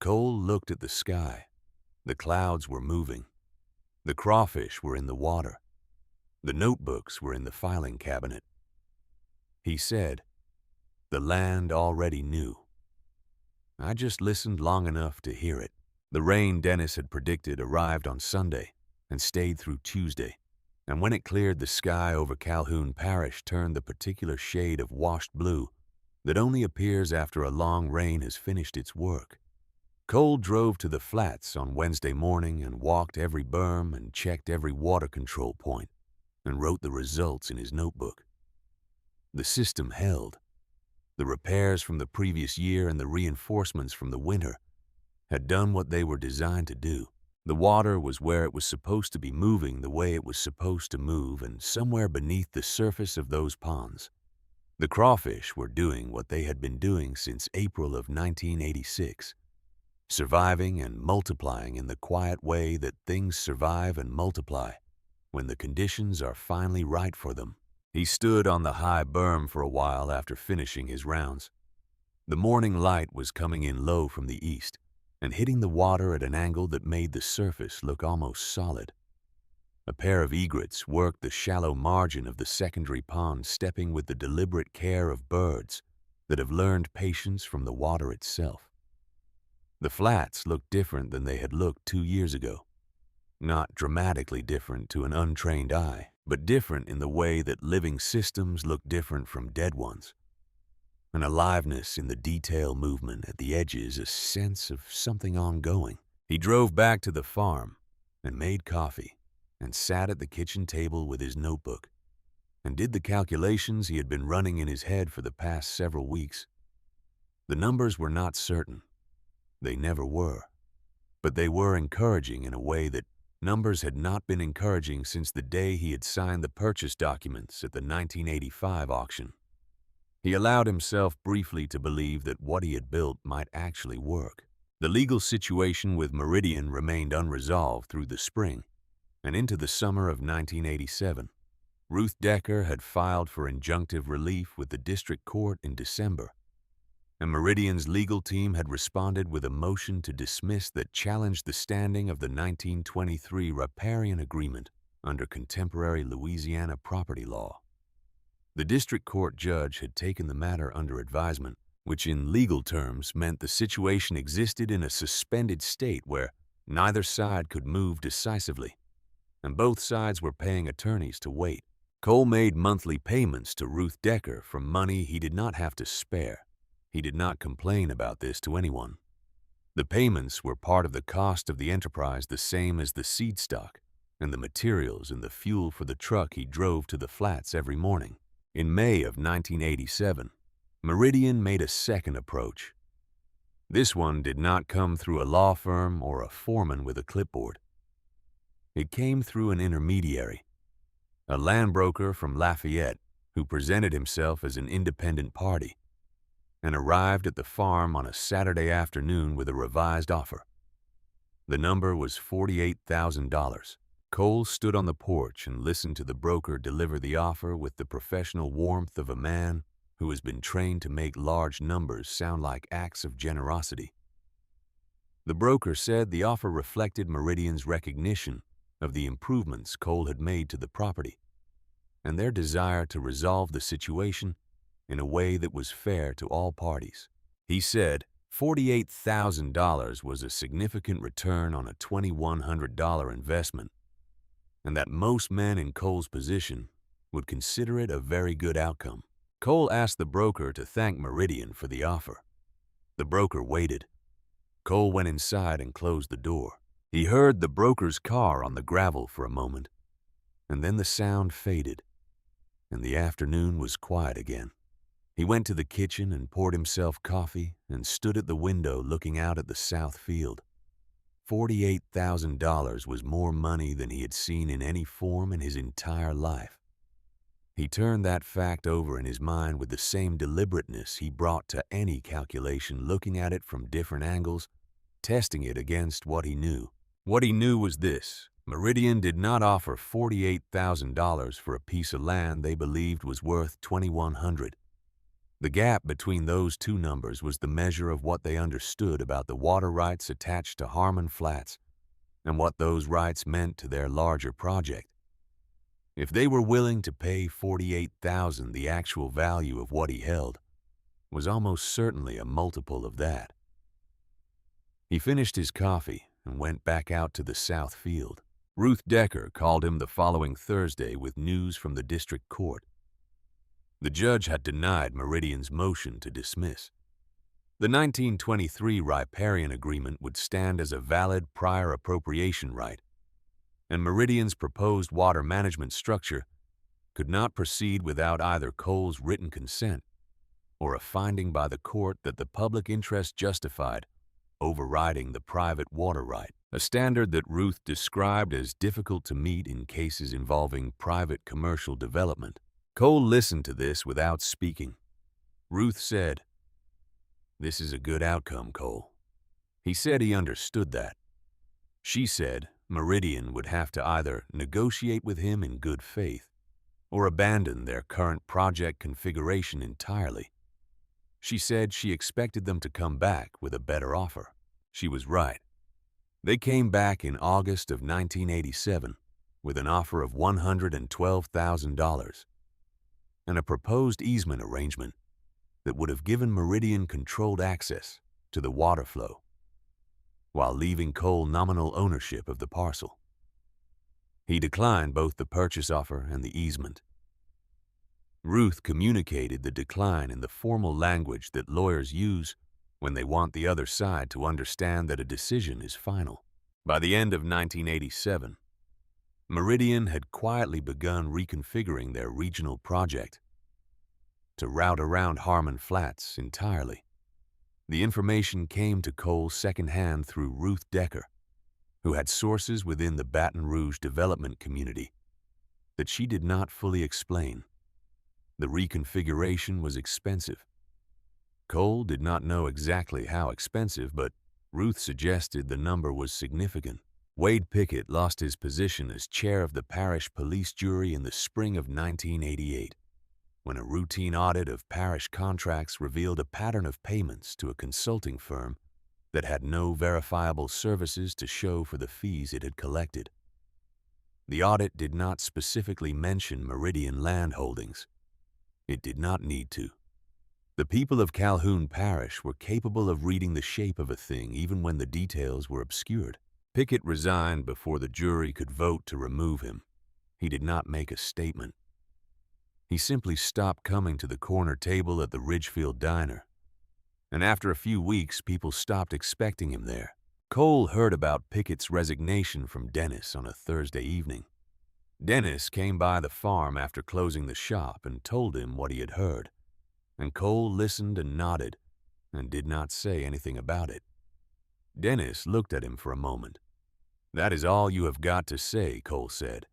A: Cole looked at the sky. The clouds were moving. The crawfish were in the water. The notebooks were in the filing cabinet. He said, "The land already knew. I just listened long enough to hear it." The rain Dennis had predicted arrived on Sunday and stayed through Tuesday, and when it cleared, the sky over Calhoun Parish turned the particular shade of washed blue that only appears after a long rain has finished its work. Cole drove to the flats on Wednesday morning and walked every berm and checked every water control point and wrote the results in his notebook. The system held. The repairs from the previous year and the reinforcements from the winter had done what they were designed to do. The water was where it was supposed to be moving the way it was supposed to move and somewhere beneath the surface of those ponds. The crawfish were doing what they had been doing since April of 1986, surviving and multiplying in the quiet way that things survive and multiply when the conditions are finally right for them. He stood on the high berm for a while after finishing his rounds. The morning light was coming in low from the east and hitting the water at an angle that made the surface look almost solid. A pair of egrets worked the shallow margin of the secondary pond, stepping with the deliberate care of birds that have learned patience from the water itself. The flats looked different than they had looked 2 years ago. Not dramatically different to an untrained eye, but different in the way that living systems look different from dead ones. An aliveness in the detail movement at the edges, a sense of something ongoing. He drove back to the farm and made coffee and sat at the kitchen table with his notebook and did the calculations he had been running in his head for the past several weeks. The numbers were not certain. They never were. But they were encouraging in a way that numbers had not been encouraging since the day he had signed the purchase documents at the 1985 auction. He allowed himself briefly to believe that what he had built might actually work. The legal situation with Meridian remained unresolved through the spring and into the summer of 1987. Ruth Decker had filed for injunctive relief with the district court in December. and Meridian's legal team had responded with a motion to dismiss that challenged the standing of the 1923 riparian agreement under contemporary Louisiana property law. The district court judge had taken the matter under advisement, which in legal terms meant the situation existed in a suspended state where neither side could move decisively, and both sides were paying attorneys to wait. Cole made monthly payments to Ruth Decker from money he did not have to spare. He did not complain about this to anyone. The payments were part of the cost of the enterprise, the same as the seed stock and the materials and the fuel for the truck he drove to the flats every morning. In May of 1987, Meridian made a second approach. This one did not come through a law firm or a foreman with a clipboard. It came through an intermediary, a land broker from Lafayette who presented himself as an independent party and arrived at the farm on a Saturday afternoon with a revised offer. The number was $48,000. Cole stood on the porch and listened to the broker deliver the offer with the professional warmth of a man who has been trained to make large numbers sound like acts of generosity. The broker said the offer reflected Meridian's recognition of the improvements Cole had made to the property and their desire to resolve the situation in a way that was fair to all parties. He said $48,000 was a significant return on a $2,100 investment, and that most men in Cole's position would consider it a very good outcome. Cole asked the broker to thank Meridian for the offer. The broker waited. Cole went inside and closed the door. He heard the broker's car on the gravel for a moment, and then the sound faded, and the afternoon was quiet again. He went to the kitchen and poured himself coffee and stood at the window looking out at the south field. $48,000 was more money than he had seen in any form in his entire life. He turned that fact over in his mind with the same deliberateness he brought to any calculation, looking at it from different angles, testing it against what he knew. What he knew was this: Meridian did not offer $48,000 for a piece of land they believed was worth $2,100. The gap between those two numbers was the measure of what they understood about the water rights attached to Harmon Flats and what those rights meant to their larger project. If they were willing to pay $48,000, the actual value of what he held was almost certainly a multiple of that. He finished his coffee and went back out to the south field. Ruth Decker called him the following Thursday with news from the district court. The judge had denied Meridian's motion to dismiss. The 1923 riparian agreement would stand as a valid prior appropriation right, and Meridian's proposed water management structure could not proceed without either Cole's written consent or a finding by the court that the public interest justified overriding the private water right, a standard that Ruth described as difficult to meet in cases involving private commercial development. Cole listened to this without speaking. Ruth said, "This is a good outcome, Cole." He said he understood that. She said Meridian would have to either negotiate with him in good faith or abandon their current project configuration entirely. She said she expected them to come back with a better offer. She was right. They came back in August of 1987 with an offer of $112,000 and a proposed easement arrangement that would have given Meridian controlled access to the water flow, while leaving Cole nominal ownership of the parcel. He declined both the purchase offer and the easement. Ruth communicated the decline in the formal language that lawyers use when they want the other side to understand that a decision is final. By the end of 1987, Meridian had quietly begun reconfiguring their regional project to route around Harmon Flats entirely. The information came to Cole secondhand through Ruth Decker, who had sources within the Baton Rouge development community that she did not fully explain. The reconfiguration was expensive. Cole did not know exactly how expensive, but Ruth suggested the number was significant. Wade Pickett lost his position as chair of the parish police jury in the spring of 1988 when a routine audit of parish contracts revealed a pattern of payments to a consulting firm that had no verifiable services to show for the fees it had collected. The audit did not specifically mention Meridian land holdings. It did not need to. The people of Calhoun Parish were capable of reading the shape of a thing even when the details were obscured. Pickett resigned before the jury could vote to remove him. He did not make a statement. He simply stopped coming to the corner table at the Ridgefield Diner. And after a few weeks, people stopped expecting him there. Cole heard about Pickett's resignation from Dennis on a Thursday evening. Dennis came by the farm after closing the shop and told him what he had heard. And Cole listened and nodded and did not say anything about it. Dennis looked at him for a moment. "That is all you have got to say," Cole said.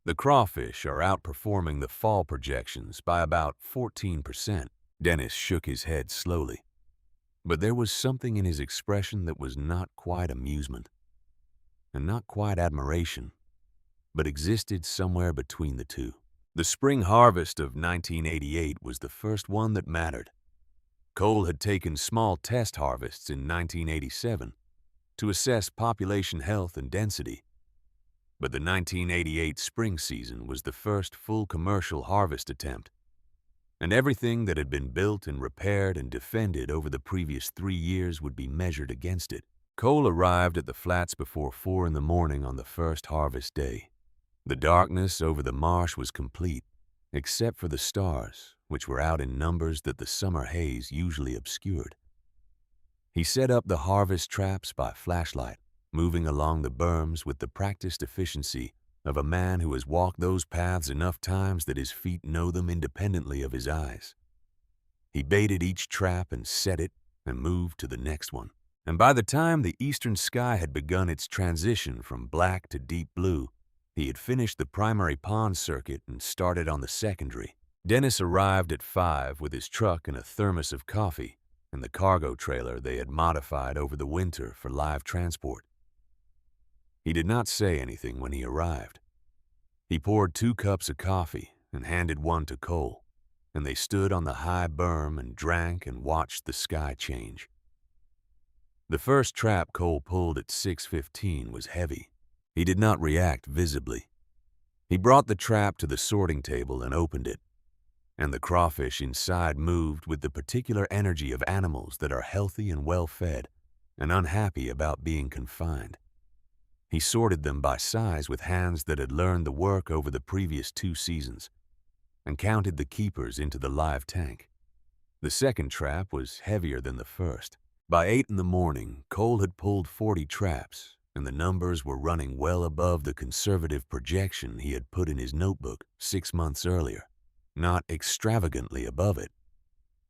A: "The crawfish are outperforming the fall projections by about 14%. Dennis shook his head slowly. But there was something in his expression that was not quite amusement, and not quite admiration, but existed somewhere between the two. The spring harvest of 1988 was the first one that mattered. Cole had taken small test harvests in 1987 to assess population health and density, but the 1988 spring season was the first full commercial harvest attempt, and everything that had been built and repaired and defended over the previous 3 years would be measured against it. Cole arrived at the flats before 4 in the morning on the first harvest day. The darkness over the marsh was complete, except for the stars, which were out in numbers that the summer haze usually obscured. He set up the harvest traps by flashlight, moving along the berms with the practiced efficiency of a man who has walked those paths enough times that his feet know them independently of his eyes. He baited each trap and set it and moved to the next one. And by the time the eastern sky had begun its transition from black to deep blue, he had finished the primary pond circuit and started on the secondary. Dennis arrived at 5 with his truck and a thermos of coffee and the cargo trailer they had modified over the winter for live transport. He did not say anything when he arrived. He poured 2 cups of coffee and handed one to Cole, and they stood on the high berm and drank and watched the sky change. The first trap Cole pulled at 6:15 was heavy. He did not react visibly. He brought the trap to the sorting table and opened it, and the crawfish inside moved with the particular energy of animals that are healthy and well-fed and unhappy about being confined. He sorted them by size with hands that had learned the work over the previous 2 seasons and counted the keepers into the live tank. The second trap was heavier than the first. By 8 in the morning, Cole had pulled 40 traps, and the numbers were running well above the conservative projection he had put in his notebook 6 months earlier. Not extravagantly above it,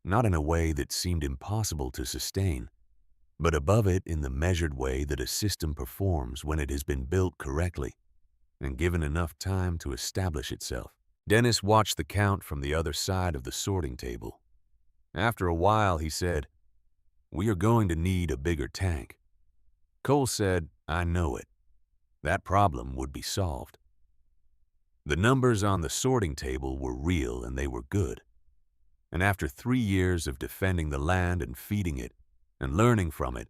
A: not in a way that seemed impossible to sustain, but above it in the measured way that a system performs when it has been built correctly and given enough time to establish itself. Dennis watched the count from the other side of the sorting table. After a while, he said, "We are going to need a bigger tank." Cole said, "I know it. That problem would be solved." The numbers on the sorting table were real and they were good. And after 3 years of defending the land and feeding it and learning from it,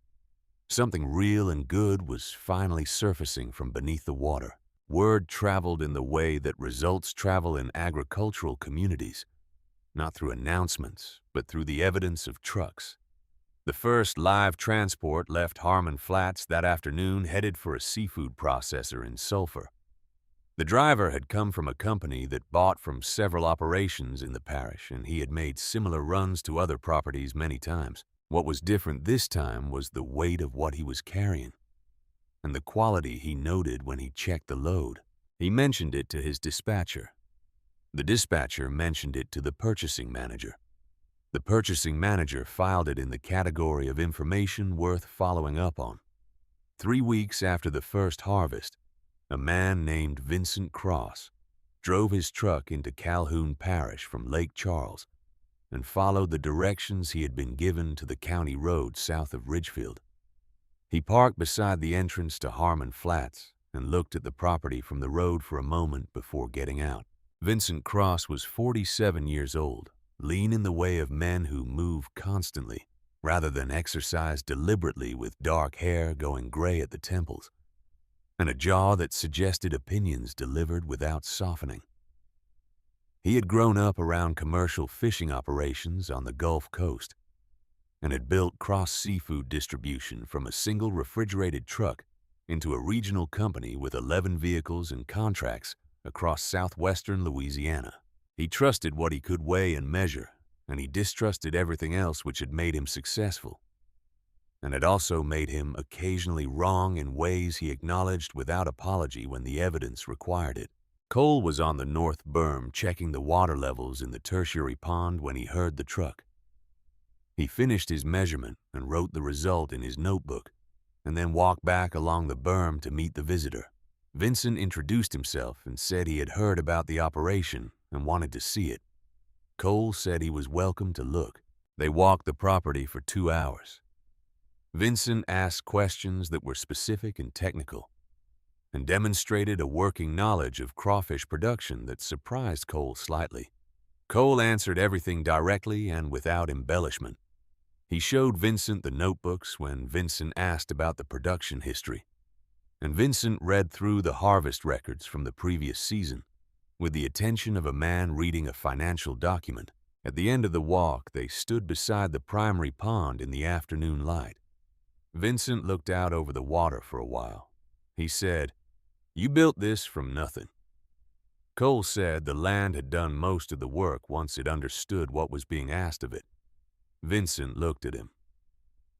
A: something real and good was finally surfacing from beneath the water. Word traveled in the way that results travel in agricultural communities, not through announcements, but through the evidence of trucks. The first live transport left Harmon Flats that afternoon headed for a seafood processor in Sulphur. The driver had come from a company that bought from several operations in the parish, and he had made similar runs to other properties many times. What was different this time was the weight of what he was carrying, and the quality he noted when he checked the load. He mentioned it to his dispatcher. The dispatcher mentioned it to the purchasing manager. The purchasing manager filed it in the category of information worth following up on. 3 weeks after the first harvest, a man named Vincent Cross drove his truck into Calhoun Parish from Lake Charles and followed the directions he had been given to the county road south of Ridgefield. He parked beside the entrance to Harmon Flats and looked at the property from the road for a moment before getting out. Vincent Cross was 47 years old, lean in the way of men who move constantly, rather than exercise deliberately, with dark hair going gray at the temples, and a jaw that suggested opinions delivered without softening. He had grown up around commercial fishing operations on the Gulf Coast and had built Cross Seafood Distribution from a single refrigerated truck into a regional company with 11 vehicles and contracts across southwestern Louisiana. He trusted what he could weigh and measure, and he distrusted everything else which had made him successful, and had also made him occasionally wrong in ways he acknowledged without apology when the evidence required it. Cole was on the north berm checking the water levels in the tertiary pond when he heard the truck. He finished his measurement and wrote the result in his notebook, and then walked back along the berm to meet the visitor. Vincent introduced himself and said he had heard about the operation and wanted to see it. Cole said he was welcome to look. They walked the property for 2 hours. Vincent asked questions that were specific and technical, and demonstrated a working knowledge of crawfish production that surprised Cole slightly. Cole answered everything directly and without embellishment. He showed Vincent the notebooks when Vincent asked about the production history, and Vincent read through the harvest records from the previous season with the attention of a man reading a financial document. At the end of the walk, they stood beside the primary pond in the afternoon light. Vincent looked out over the water for a while. He said, "You built this from nothing." Cole said the land had done most of the work once it understood what was being asked of it. Vincent looked at him.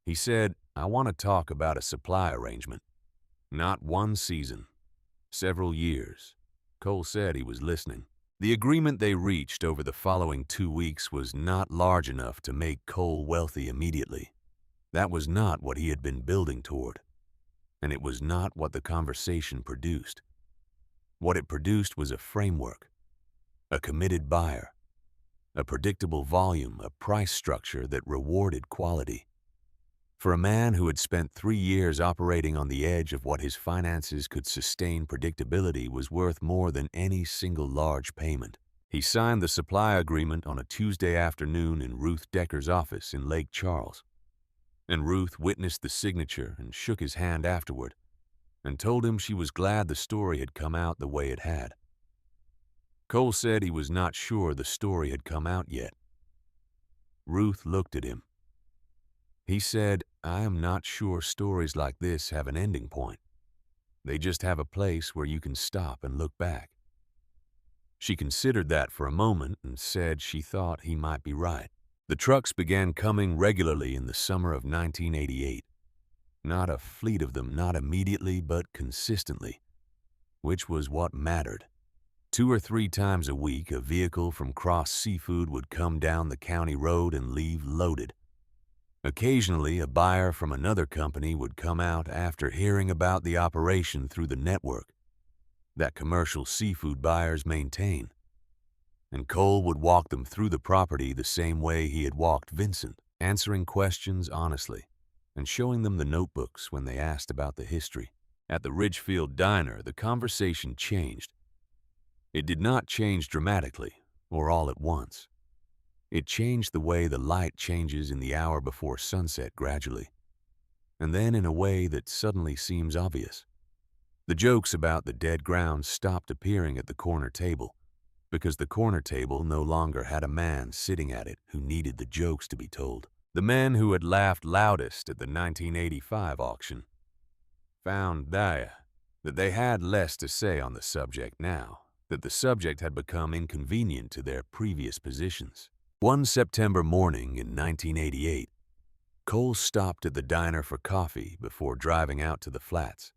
A: He said, "I want to talk about a supply arrangement. Not one season, several years." Cole said he was listening. The agreement they reached over the following 2 weeks was not large enough to make Cole wealthy immediately. That was not what he had been building toward, and it was not what the conversation produced. What it produced was a framework, a committed buyer, a predictable volume, a price structure that rewarded quality. For a man who had spent 3 years operating on the edge of what his finances could sustain, predictability was worth more than any single large payment. He signed the supply agreement on a Tuesday afternoon in Ruth Decker's office in Lake Charles, and Ruth witnessed the signature and shook his hand afterward and told him she was glad the story had come out the way it had. Cole said he was not sure the story had come out yet. Ruth looked at him. He said, "I am not sure stories like this have an ending point. They just have a place where you can stop and look back." She considered that for a moment and said she thought he might be right. The trucks began coming regularly in the summer of 1988. Not a fleet of them, not immediately, but consistently, which was what mattered. 2 or 3 times a week, a vehicle from Cross Seafood would come down the county road and leave loaded. Occasionally, a buyer from another company would come out after hearing about the operation through the network that commercial seafood buyers maintain, and Cole would walk them through the property the same way he had walked Vincent, answering questions honestly and showing them the notebooks when they asked about the history. At the Ridgefield Diner, the conversation changed. It did not change dramatically or all at once. It changed the way the light changes in the hour before sunset gradually, and then in a way that suddenly seems obvious. The jokes about the dead ground stopped appearing at the corner table, because the corner table no longer had a man sitting at it who needed the jokes to be told. The men who had laughed loudest at the 1985 auction found that they had less to say on the subject now, that the subject had become inconvenient to their previous positions. One September morning in 1988, Cole stopped at the diner for coffee before driving out to the flats.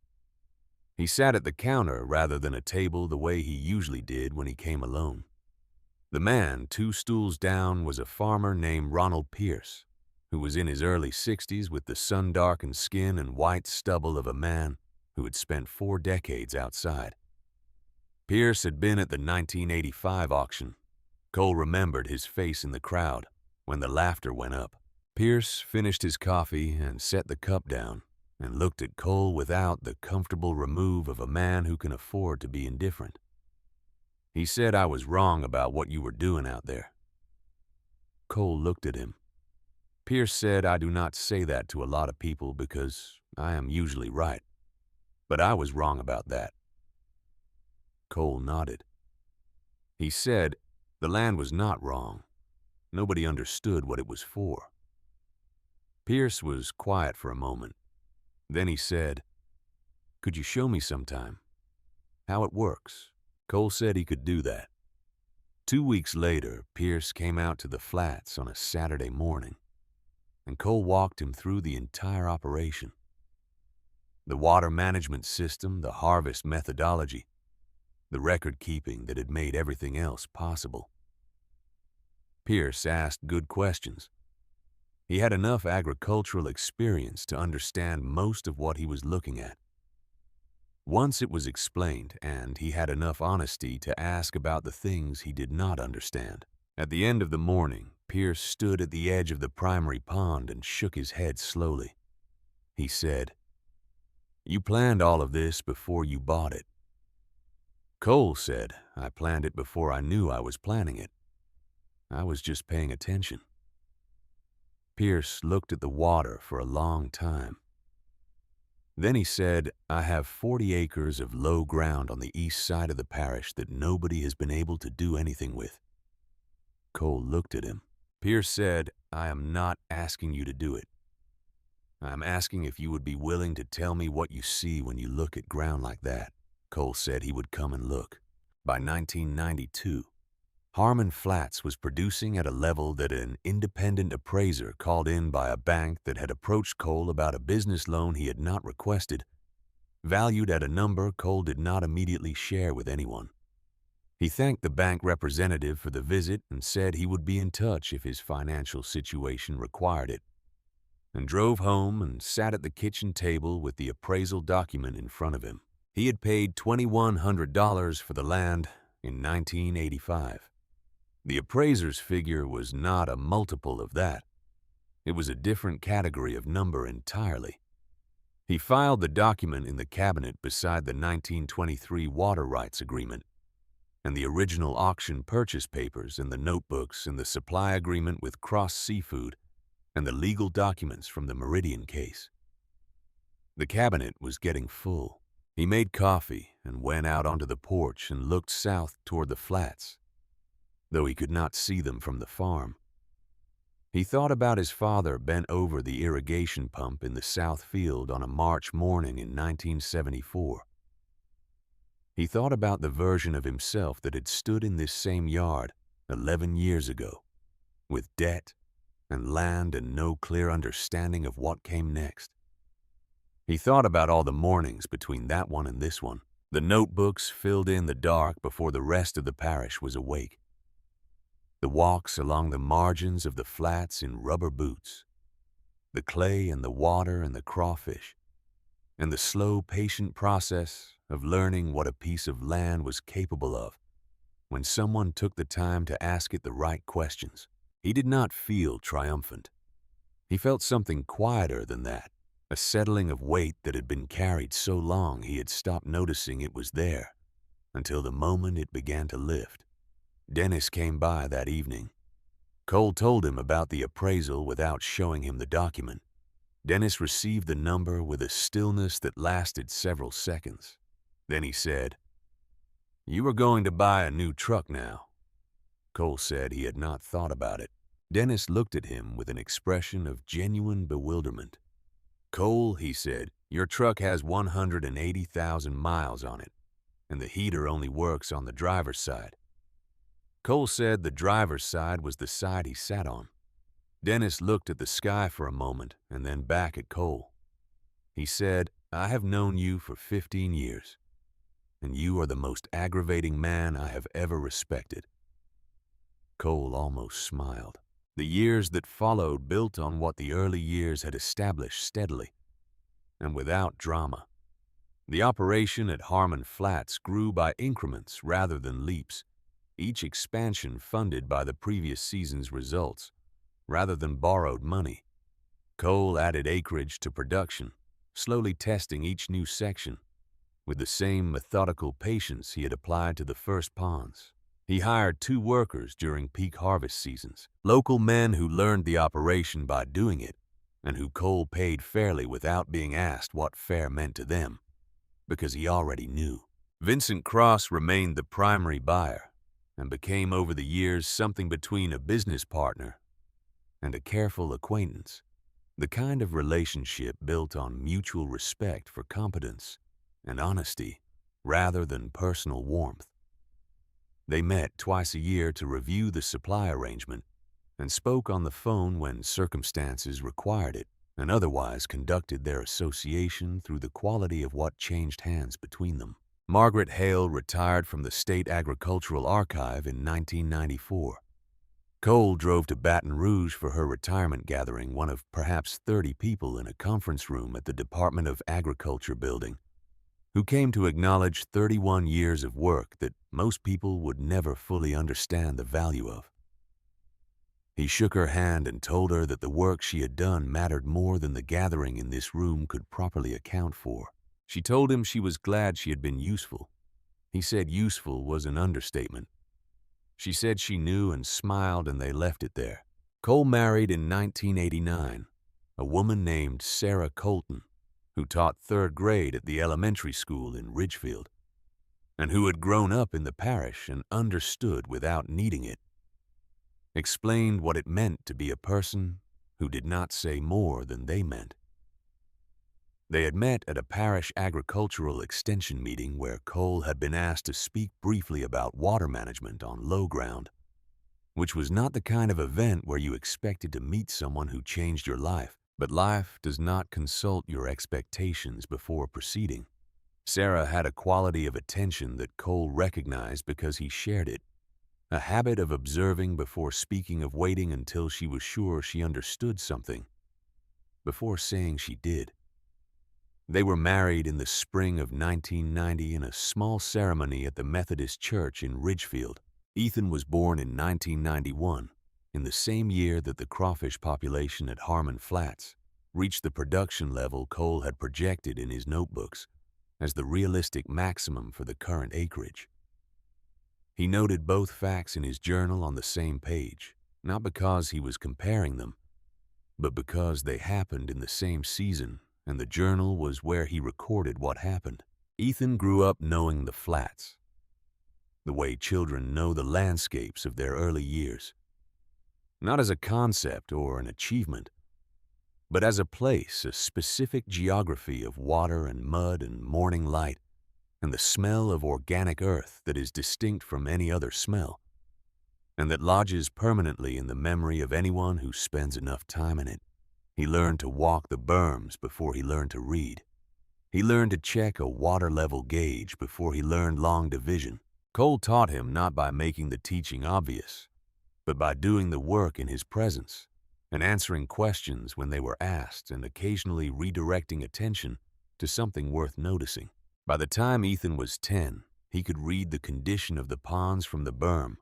A: He sat at the counter rather than a table the way he usually did when he came alone. The man 2 stools down was a farmer named Ronald Pierce, who was in his early 60s with the sun-darkened skin and white stubble of a man who had spent 4 decades outside. Pierce had been at the 1985 auction. Cole remembered his face in the crowd when the laughter went up. Pierce finished his coffee and set the cup down and looked at Cole without the comfortable remove of a man who can afford to be indifferent. He said I was wrong about what you were doing out there. Cole looked at him. Pierce said I do not say that to a lot of people because I am usually right. But I was wrong about that. Cole nodded. He said the land was not wrong. Nobody understood what it was for. Pierce was quiet for a moment. Then he said, "Could you show me sometime how it works?" Cole said he could do that. 2 weeks later, Pierce came out to the flats on a Saturday morning, and Cole walked him through the entire operation. The water management system, the harvest methodology, the record-keeping that had made everything else possible. Pierce asked good questions. He had enough agricultural experience to understand most of what he was looking at. Once it was explained, and he had enough honesty to ask about the things he did not understand. At the end of the morning, Pierce stood at the edge of the primary pond and shook his head slowly. He said, "You planned all of this before you bought it." Cole said, "I planned it before I knew I was planning it. I was just paying attention." Pierce looked at the water for a long time. Then he said, "I have 40 acres of low ground on the east side of the parish that nobody has been able to do anything with." Cole looked at him. Pierce said, "I am not asking you to do it. I am asking if you would be willing to tell me what you see when you look at ground like that." Cole said he would come and look. By 1992, Harmon Flats was producing at a level that an independent appraiser called in by a bank that had approached Cole about a business loan he had not requested, valued at a number Cole did not immediately share with anyone. He thanked the bank representative for the visit and said he would be in touch if his financial situation required it, and drove home and sat at the kitchen table with the appraisal document in front of him. He had paid $2,100 for the land in 1985. The appraiser's figure was not a multiple of that. It was a different category of number entirely. He filed the document in the cabinet beside the 1923 water rights agreement, and the original auction purchase papers and the notebooks and the supply agreement with Cross Seafood and the legal documents from the Meridian case. The cabinet was getting full. He made coffee and went out onto the porch and looked south toward the flats, though he could not see them from the farm. He thought about his father bent over the irrigation pump in the south field on a March morning in 1974. He thought about the version of himself that had stood in this same yard 11 years ago, with debt and land and no clear understanding of what came next. He thought about all the mornings between that one and this one. The notebooks filled in the dark before the rest of the parish was awake. The walks along the margins of the flats in rubber boots, the clay and the water and the crawfish, and the slow, patient process of learning what a piece of land was capable of when someone took the time to ask it the right questions. He did not feel triumphant. He felt something quieter than that, a settling of weight that had been carried so long he had stopped noticing it was there until the moment it began to lift. Dennis came by that evening. Cole told him about the appraisal without showing him the document. Dennis received the number with a stillness that lasted several seconds. Then he said, "You are going to buy a new truck now." Cole said he had not thought about it. Dennis looked at him with an expression of genuine bewilderment. "Cole," he said, "your truck has 180,000 miles on it, and the heater only works on the driver's side." Cole said the driver's side was the side he sat on. Dennis looked at the sky for a moment and then back at Cole. He said, "I have known you for 15 years, and you are the most aggravating man I have ever respected." Cole almost smiled. The years that followed built on what the early years had established steadily and without drama. The operation at Harmon Flats grew by increments rather than leaps, each expansion funded by the previous season's results, rather than borrowed money. Cole added acreage to production, slowly testing each new section, with the same methodical patience he had applied to the first ponds. He hired 2 workers during peak harvest seasons, local men who learned the operation by doing it, and who Cole paid fairly without being asked what fair meant to them, because he already knew. Vincent Cross remained the primary buyer and became over the years something between a business partner and a careful acquaintance, the kind of relationship built on mutual respect for competence and honesty rather than personal warmth. They met twice a year to review the supply arrangement and spoke on the phone when circumstances required it, and otherwise conducted their association through the quality of what changed hands between them. Margaret Hale retired from the State Agricultural Archive in 1994. Cole drove to Baton Rouge for her retirement gathering, one of perhaps 30 people in a conference room at the Department of Agriculture building, who came to acknowledge 31 years of work that most people would never fully understand the value of. He shook her hand and told her that the work she had done mattered more than the gathering in this room could properly account for. She told him she was glad she had been useful. He said useful was an understatement. She said she knew and smiled, and they left it there. Cole married in 1989 a woman named Sarah Colton, who taught 3rd grade at the elementary school in Ridgefield, and who had grown up in the parish and understood without needing it, explained what it meant to be a person who did not say more than they meant. They had met at a parish agricultural extension meeting where Cole had been asked to speak briefly about water management on low ground, which was not the kind of event where you expected to meet someone who changed your life. But life does not consult your expectations before proceeding. Sarah had a quality of attention that Cole recognized because he shared it, a habit of observing before speaking, of waiting until she was sure she understood something before saying she did. They were married in the spring of 1990 in a small ceremony at the Methodist Church in Ridgefield. Ethan was born in 1991, in the same year that the crawfish population at Harmon Flats reached the production level Cole had projected in his notebooks as the realistic maximum for the current acreage. He noted both facts in his journal on the same page, not because he was comparing them, but because they happened in the same season, and the journal was where he recorded what happened. Ethan grew up knowing the flats, the way children know the landscapes of their early years, not as a concept or an achievement, but as a place, a specific geography of water and mud and morning light, and the smell of organic earth that is distinct from any other smell, and that lodges permanently in the memory of anyone who spends enough time in it. He learned to walk the berms before he learned to read. He learned to check a water level gauge before he learned long division. Cole taught him not by making the teaching obvious, but by doing the work in his presence and answering questions when they were asked, and occasionally redirecting attention to something worth noticing. By the time Ethan was 10, he could read the condition of the ponds from the berm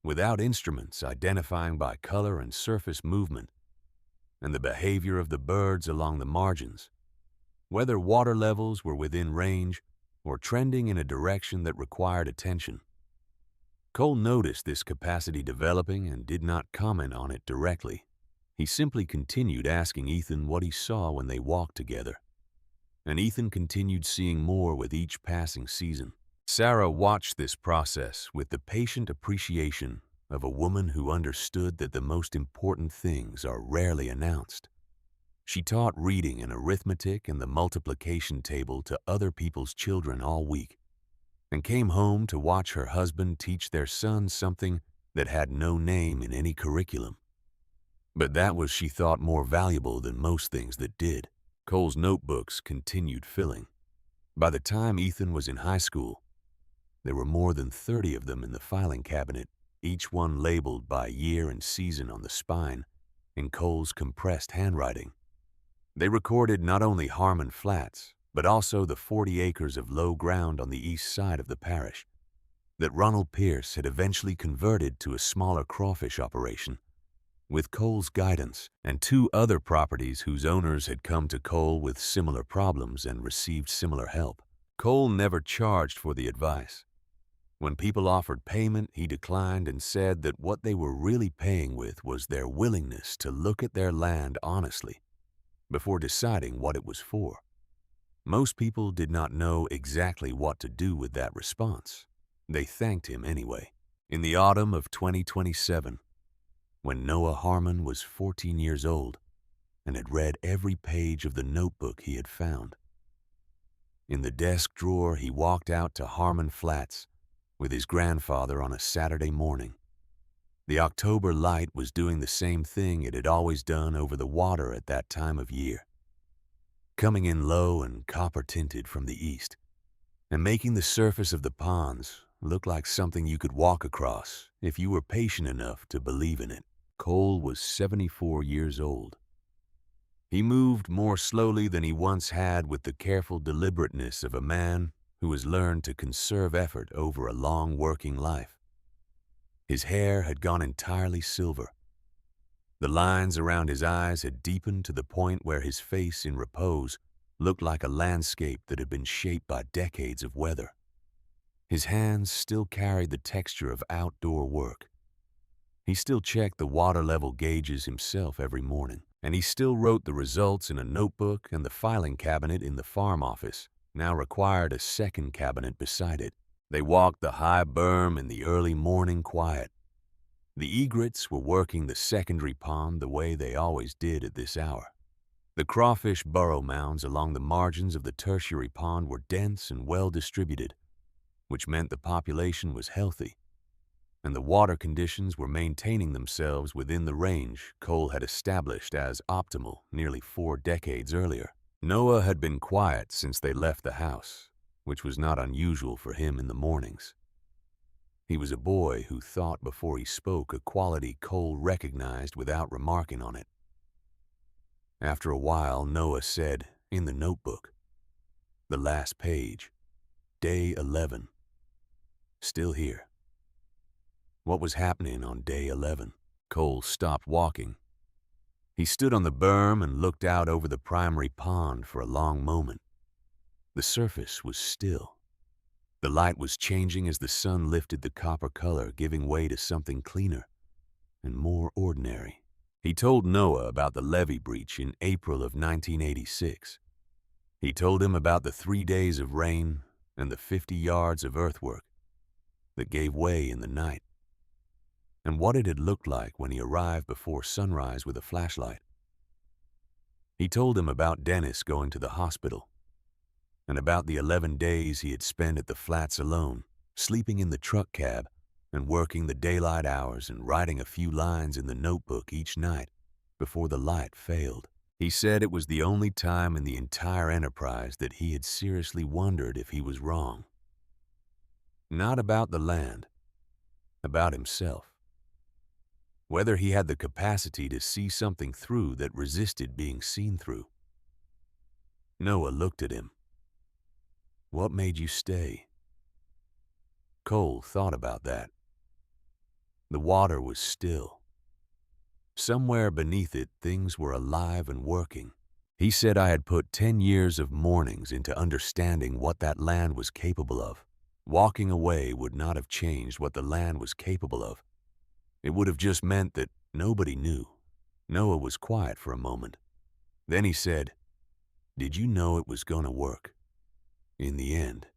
A: without instruments, identifying by color and surface movement, and the behavior of the birds along the margins, whether water levels were within range or trending in a direction that required attention. Cole noticed this capacity developing and did not comment on it directly. He simply continued asking Ethan what he saw when they walked together, and Ethan continued seeing more with each passing season. Sarah watched this process with the patient appreciation of a woman who understood that the most important things are rarely announced. She taught reading and arithmetic and the multiplication table to other people's children all week, and came home to watch her husband teach their son something that had no name in any curriculum. But that was, she thought, more valuable than most things that did. Cole's notebooks continued filling. By the time Ethan was in high school, there were more than 30 of them in the filing cabinet, each one labeled by year and season on the spine in Cole's compressed handwriting. They recorded not only Harmon Flats, but also the 40 acres of low ground on the east side of the parish that Ronald Pierce had eventually converted to a smaller crawfish operation, with Cole's guidance, and 2 other properties whose owners had come to Cole with similar problems and received similar help. Cole never charged for the advice. When people offered payment, he declined and said that what they were really paying with was their willingness to look at their land honestly before deciding what it was for. Most people did not know exactly what to do with that response. They thanked him anyway. In the autumn of 2027, when Noah Harmon was 14 years old and had read every page of the notebook he had found, in the desk drawer he walked out to Harmon Flats with his grandfather on a Saturday morning. The October light was doing the same thing it had always done over the water at that time of year, coming in low and copper-tinted from the east, and making the surface of the ponds look like something you could walk across if you were patient enough to believe in it. Cole was 74 years old. He moved more slowly than he once had, with the careful deliberateness of a man who has learned to conserve effort over a long working life. His hair had gone entirely silver. The lines around his eyes had deepened to the point where his face in repose looked like a landscape that had been shaped by decades of weather. His hands still carried the texture of outdoor work. He still checked the water level gauges himself every morning, and he still wrote the results in a notebook, and the filing cabinet in the farm office now required a second cabinet beside it. They walked the high berm in the early morning quiet. The egrets were working the secondary pond the way they always did at this hour. The crawfish burrow mounds along the margins of the tertiary pond were dense and well distributed, which meant the population was healthy, and the water conditions were maintaining themselves within the range Cole had established as optimal nearly 4 decades earlier. Noah had been quiet since they left the house, which was not unusual for him in the mornings. He was a boy who thought before he spoke, a quality Cole recognized without remarking on it. After a while, Noah said, in the notebook, the last page, day 11, still here. What was happening on day 11? Cole stopped walking. He stood on the berm and looked out over the primary pond for a long moment. The surface was still. The light was changing as the sun lifted the copper color, giving way to something cleaner and more ordinary. He told Noah about the levee breach in April of 1986. He told him about the 3 days of rain and the 50 yards of earthwork that gave way in the night, and what it had looked like when he arrived before sunrise with a flashlight. He told him about Dennis going to the hospital, and about the 11 days he had spent at the flats alone, sleeping in the truck cab and working the daylight hours and writing a few lines in the notebook each night before the light failed. He said it was the only time in the entire enterprise that he had seriously wondered if he was wrong. Not about the land, about himself. Whether he had the capacity to see something through that resisted being seen through. Noah looked at him. What made you stay? Cole thought about that. The water was still. Somewhere beneath it, things were alive and working. He said, I had put 10 years of mornings into understanding what that land was capable of. Walking away would not have changed what the land was capable of. It would have just meant that nobody knew. Noah was quiet for a moment. Then he said, did you know it was going to work? In the end,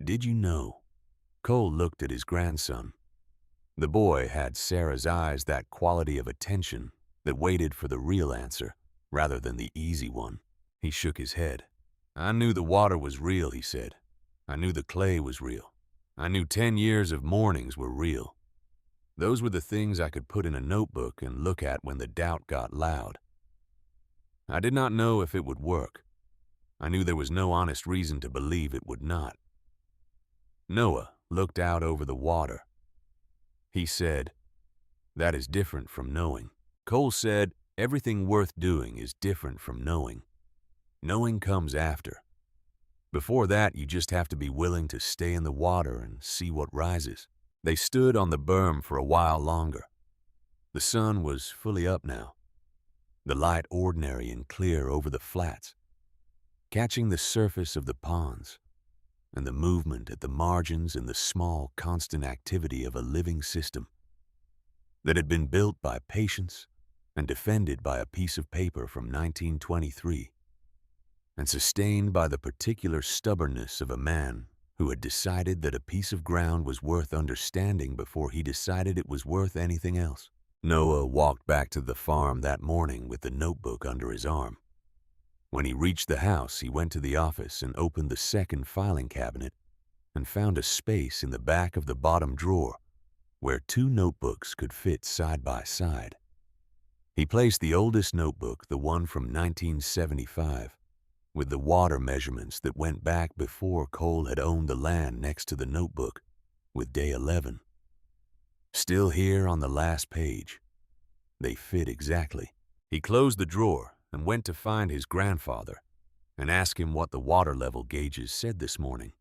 A: did you know? Cole looked at his grandson. The boy had Sarah's eyes, that quality of attention that waited for the real answer rather than the easy one. He shook his head. I knew the water was real, he said. I knew the clay was real. I knew 10 years of mornings were real. Those were the things I could put in a notebook and look at when the doubt got loud. I did not know if it would work. I knew there was no honest reason to believe it would not. Noah looked out over the water. He said, that is different from knowing. Cole said, everything worth doing is different from knowing. Knowing comes after. Before that, you just have to be willing to stay in the water and see what rises. They stood on the berm for a while longer. The sun was fully up now, the light ordinary and clear over the flats, catching the surface of the ponds. and the movement at the margins and the small, constant activity of a living system that had been built by patience and defended by a piece of paper from 1923 and sustained by the particular stubbornness of a man who had decided that a piece of ground was worth understanding before he decided it was worth anything else. Noah walked back to the farm that morning with the notebook under his arm. When he reached the house, he went to the office and opened the second filing cabinet and found a space in the back of the bottom drawer where two notebooks could fit side by side. He placed the oldest notebook, the one from 1975, with the water measurements that went back before Cole had owned the land next to the notebook, with day 11. Still here on the last page. They fit exactly. He closed the drawer and went to find his grandfather and ask him what the water level gauges said this morning.